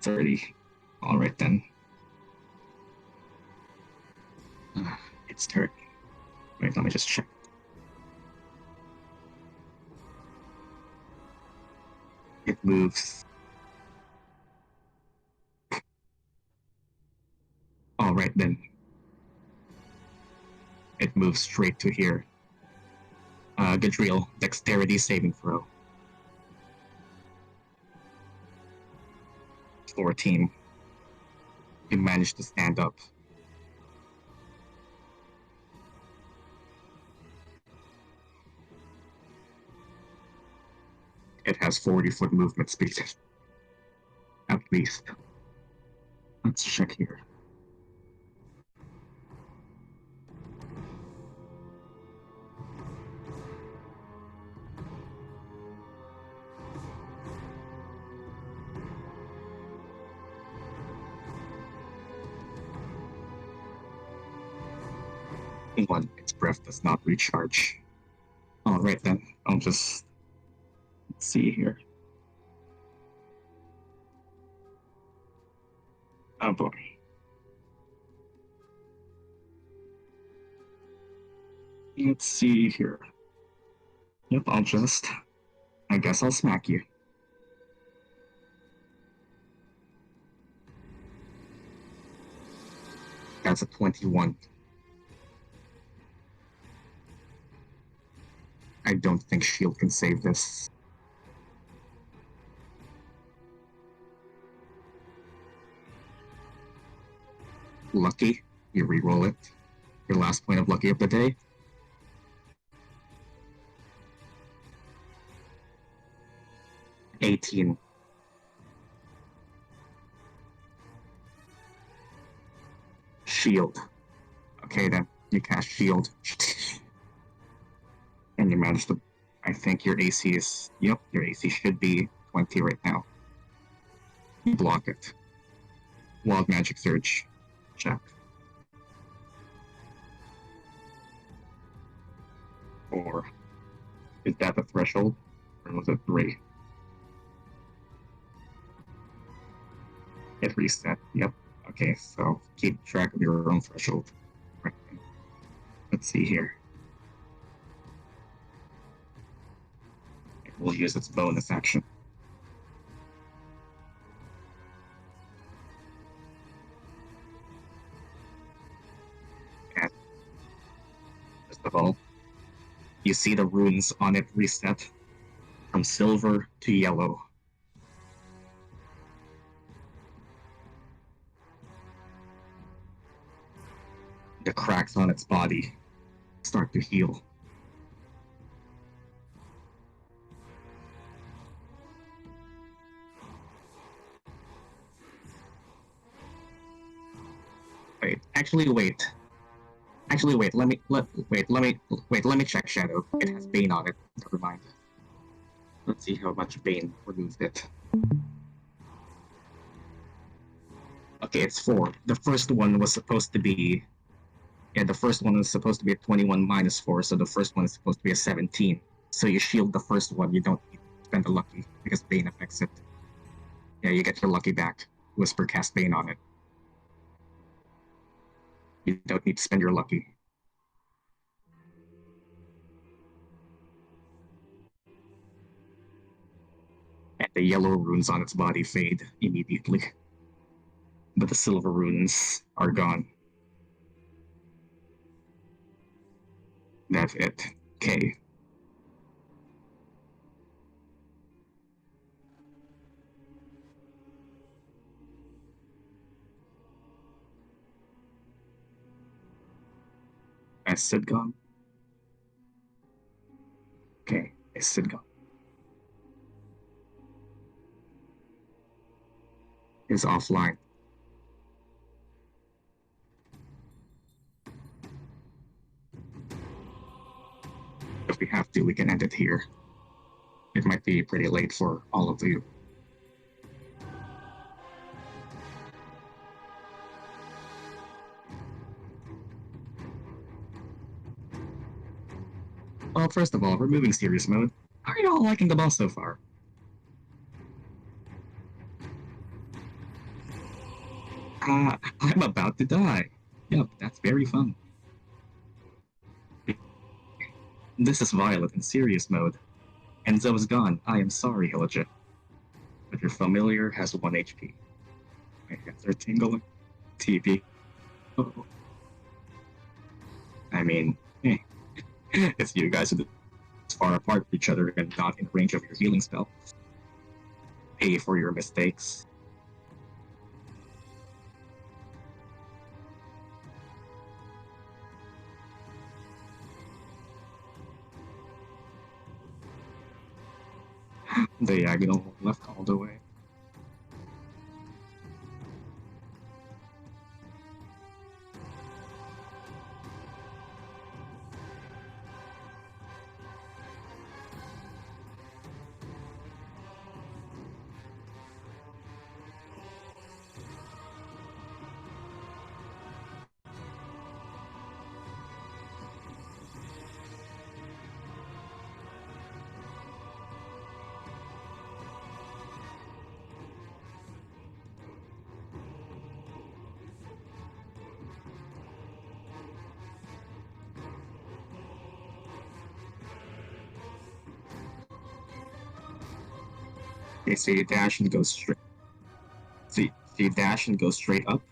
$30. Alright then. It's turn. Wait, let me just check. It moves. Alright then. It moves straight to here. Gadreel, Dexterity saving throw. 14. You managed to stand up. It has 40-foot movement speed. At least. Let's check here. One, its breath does not recharge. Alright then, I'll just see here. Oh boy. Let's see here. Yep, I guess I'll smack you. That's a 21. I don't think shield can save this. Lucky, you re-roll it. Your last point of lucky of the day. $18. Shield. Okay then, you cast shield. And you manage to... I think your AC is... Yep, your AC should be 20 right now. You block it. Wild Magic Surge. Check. 4. Is that the threshold? Or was it 3? It reset. Yep. Okay, so keep track of your own threshold. Right. Let's see here. It will use its bonus action. And first of all, you see the runes on it reset from silver to yellow. The cracks on its body start to heal. Wait. Let me check Shadow. It has Bane on it. Never mind. Let's see how much Bane removed it. Okay, it's 4. The first one was supposed to be a 21 minus 4, so the first one is supposed to be a 17. So you shield the first one, you don't need to spend the lucky, because Bane affects it. Yeah, you get your lucky back. Whisper cast Bane on it. You don't need to spend your lucky. And the yellow runes on its body fade immediately. But the silver runes are gone. That's it. Okay. Is Sid gone? Okay, is Sid gone? Is offline. If we have to, we can end it here. It might be pretty late for all of you. Well, first of all, removing serious mode. Are you all liking the boss so far? I'm about to die. Yep, that's very fun. This is Violet in serious mode. Enzo is gone. I am sorry, Hilijah. But your familiar has 1 HP. My hands are tingling. TP. Oh. I mean, if you guys are this far apart from each other and not in range of your healing spell, pay for your mistakes. Diagonal left all the way. Okay, so you dash and go straight. So you dash and go straight up.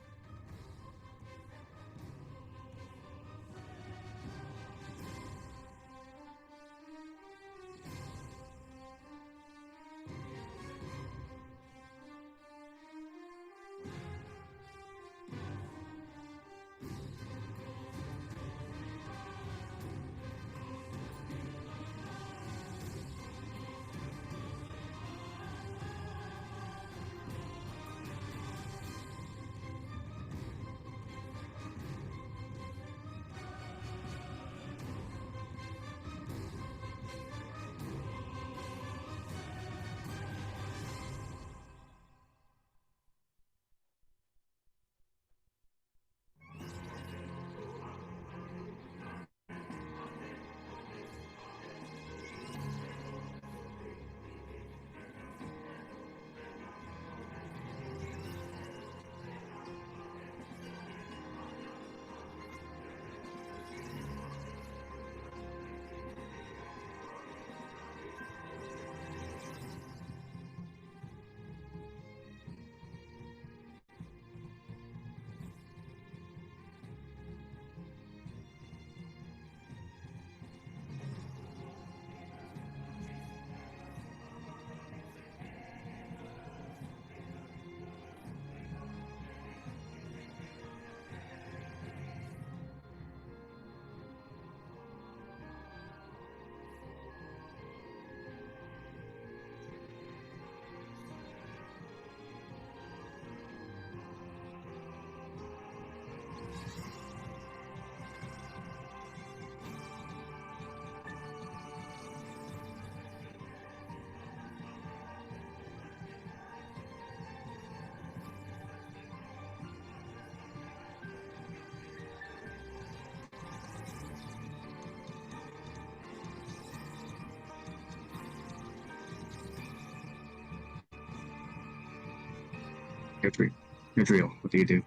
Gadreel, what do you do?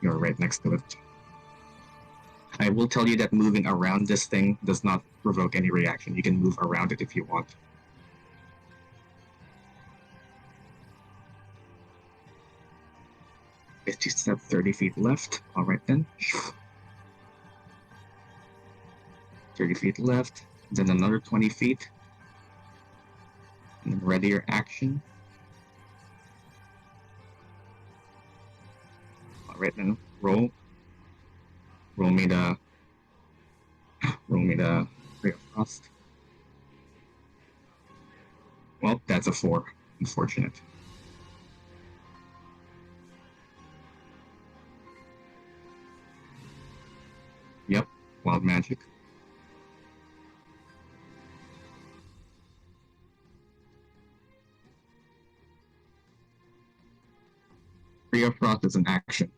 You're right next to it. I will tell you that moving around this thing does not provoke any reaction. You can move around it if you want. If you step 30 feet left, alright then. 30 feet left, then another 20 feet. And then ready your action. Alright then, roll. Roll me the Ray of Frost. Well, that's a 4. Unfortunate. Yep, wild magic. Ray of Frost is an action.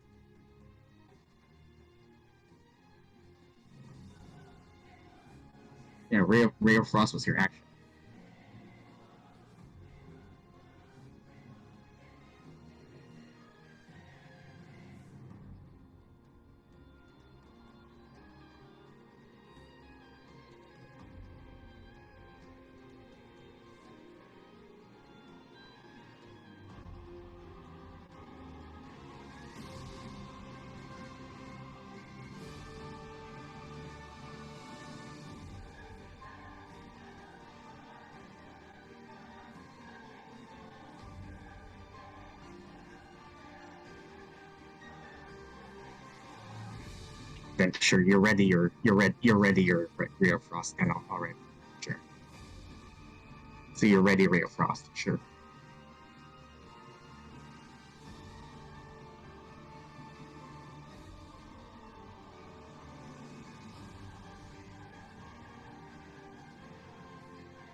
Yeah, Ray of Frost was your action. Then sure, you're ready your Ray of Frost and alright. Sure. So you're ready Ray of Frost, sure.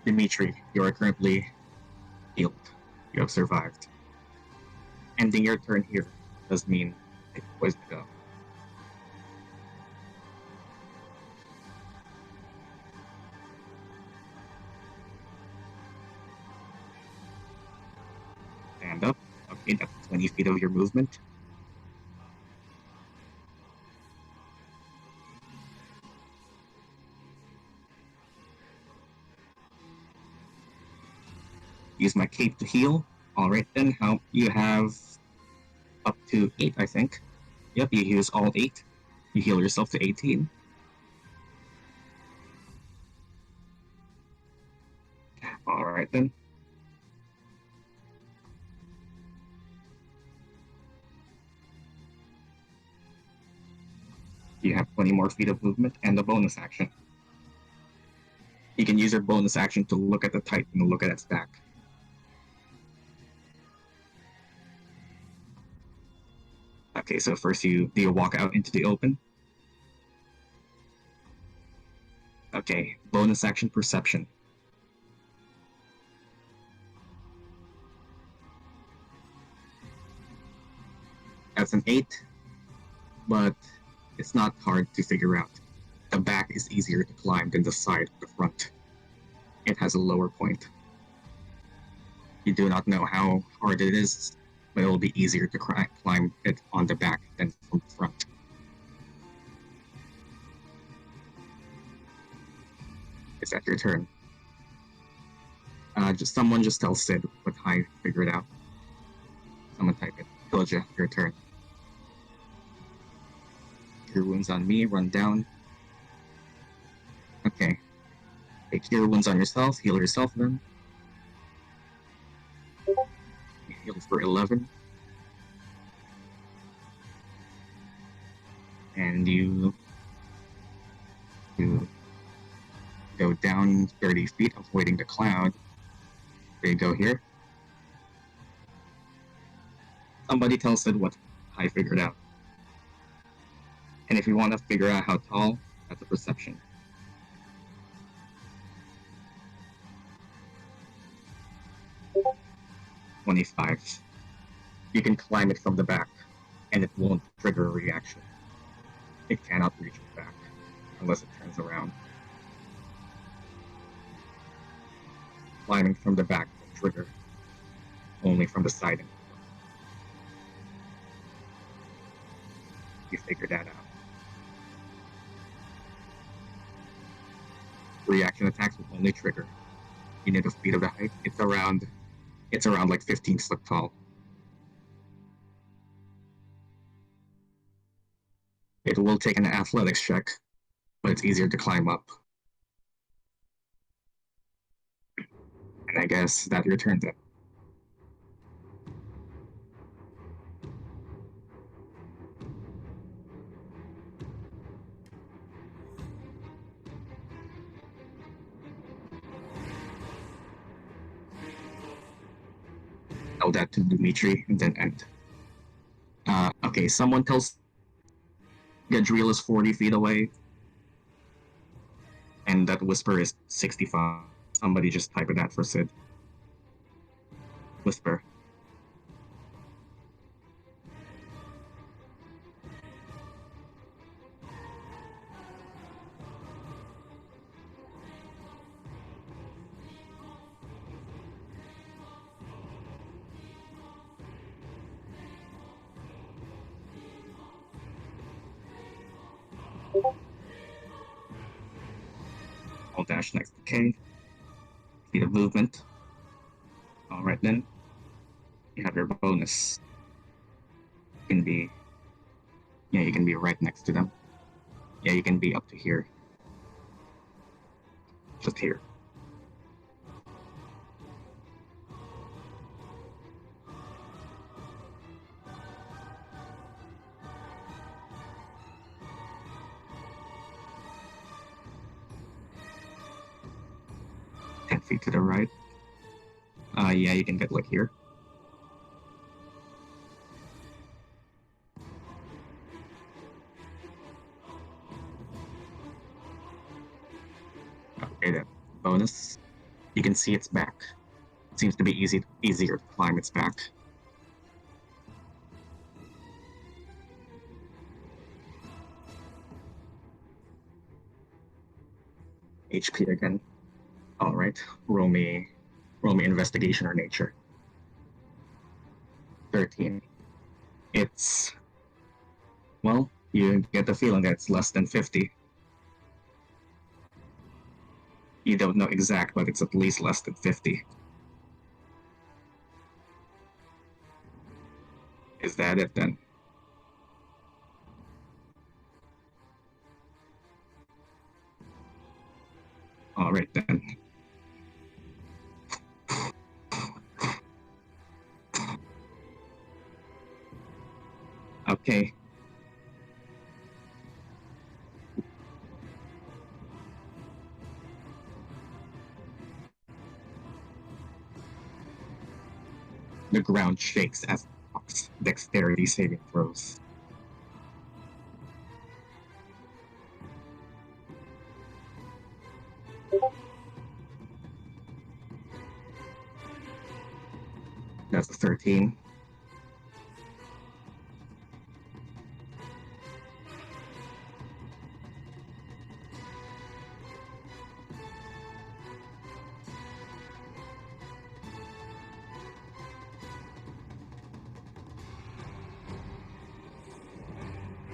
Dmitri, you are currently healed. You have survived. Ending your turn here does mean it's poised to go. Stand up. Okay, that's 20 feet of your movement. Use my cape to heal. Alright then, how you have up to 8, I think. Yep, you use all 8. You heal yourself to 18. Alright then. You have 20 more feet of movement and a bonus action. You can use your bonus action to look at the Titan and look at its back. Okay, so first do you walk out into the open? Okay, bonus action perception. That's an 8, but it's not hard to figure out. The back is easier to climb than the side or the front. It has a lower point. You do not know how hard it is, but it will be easier to climb it on the back than from the front. Is that your turn? Someone just tell Sid what I figured out. Someone type it. Hilijah, your turn. Cure wounds on me, run down. Okay. Take cure wounds on yourself, heal yourself then. You heal for 11. And you go down 30 feet, avoiding the cloud. There you go here. Somebody tell Sid what I figured out. And if you want to figure out how tall, that's a perception. $25. You can climb it from the back, and it won't trigger a reaction. It cannot reach the back, unless it turns around. Climbing from the back will trigger only from the side and front. You figure that out. Reaction attacks will only trigger. You need the speed of the height. It's around like 15 foot tall. It will take an athletics check, but it's easier to climb up. And I guess that your turn then. Tell that to Dmitri and then end. Okay, someone tells Gadreel is 40 feet away. And that whisper is 65. Somebody just type that for Sid. Whisper. I'll dash next to K. Speed of movement. Alright then. You have your bonus. You can be... Yeah, you can be right next to them. Yeah, you can be up to here. Just here. Feet to the right. Yeah, you can get like here. Okay, then. Bonus. You can see its back. It seems to be easier to climb its back. HP again. Alright, roll me investigation or nature. 13. It's... Well, you get the feeling that it's less than 50. You don't know exact, but it's at least less than 50. Is that it then? Alright then. Okay. The ground shakes as dexterity saving throws. That's a 13.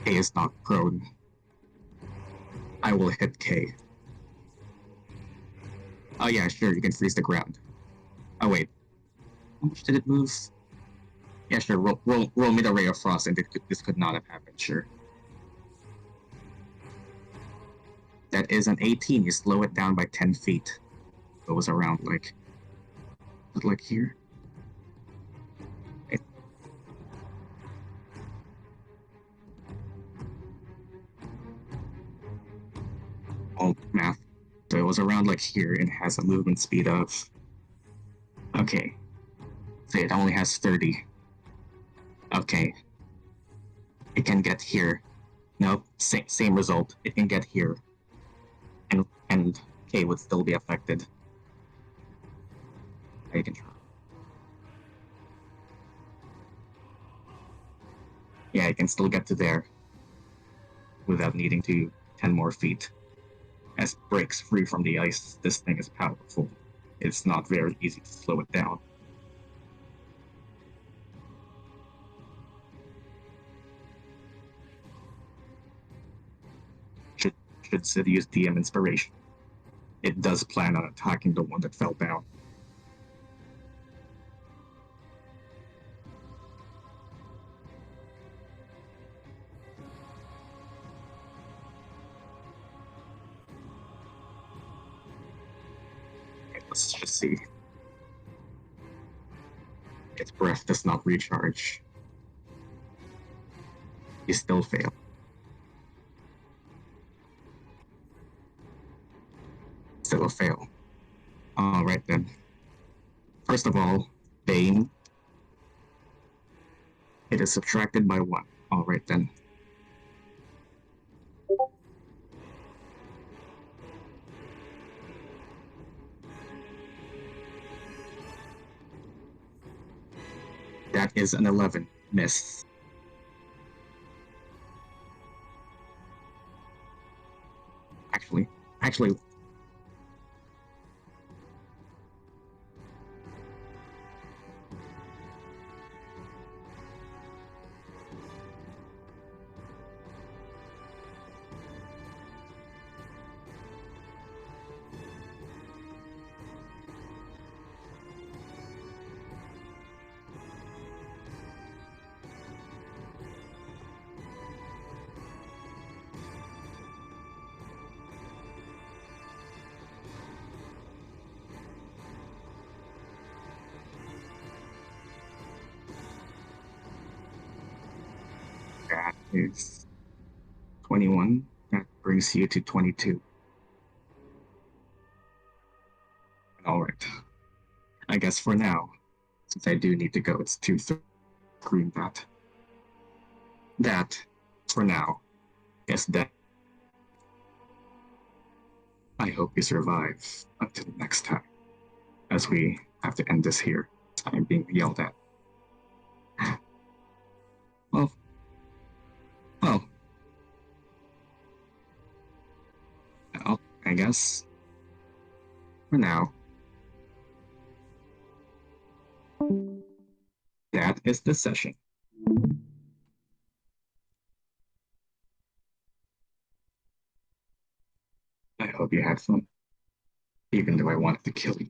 K is not prone. I will hit K. Oh yeah, sure, you can freeze the ground. Oh wait. How much did it move? Yeah, sure, roll me the Ray of Frost and this could not have happened, sure. That is an 18, you slow it down by 10 feet. Goes around like here. All math. So it was around like here and has a movement speed of... Okay. So it only has 30. Okay. It can get here. No, same result. It can get here. And K would still be affected. I can try. Yeah, it can still get to there without needing to 10 more feet. As it breaks free from the ice, this thing is powerful. It's not very easy to slow it down. should seduce DM inspiration. It does plan on attacking the one that fell down. Okay, let's just see. Its breath does not recharge. You still fail. Still a fail. Alright then. First of all, Bane. It is subtracted by 1. Alright then. That is an 11. Miss. Actually, that is 21. That brings you to 22. Alright. I guess for now, since I do need to go, it's 2-3 that. That, for now, is dead. I hope you survive until next time, as we have to end this here. I'm being yelled at. Well, well, I guess for now, that is the session. I hope you had fun, even though I wanted to kill you.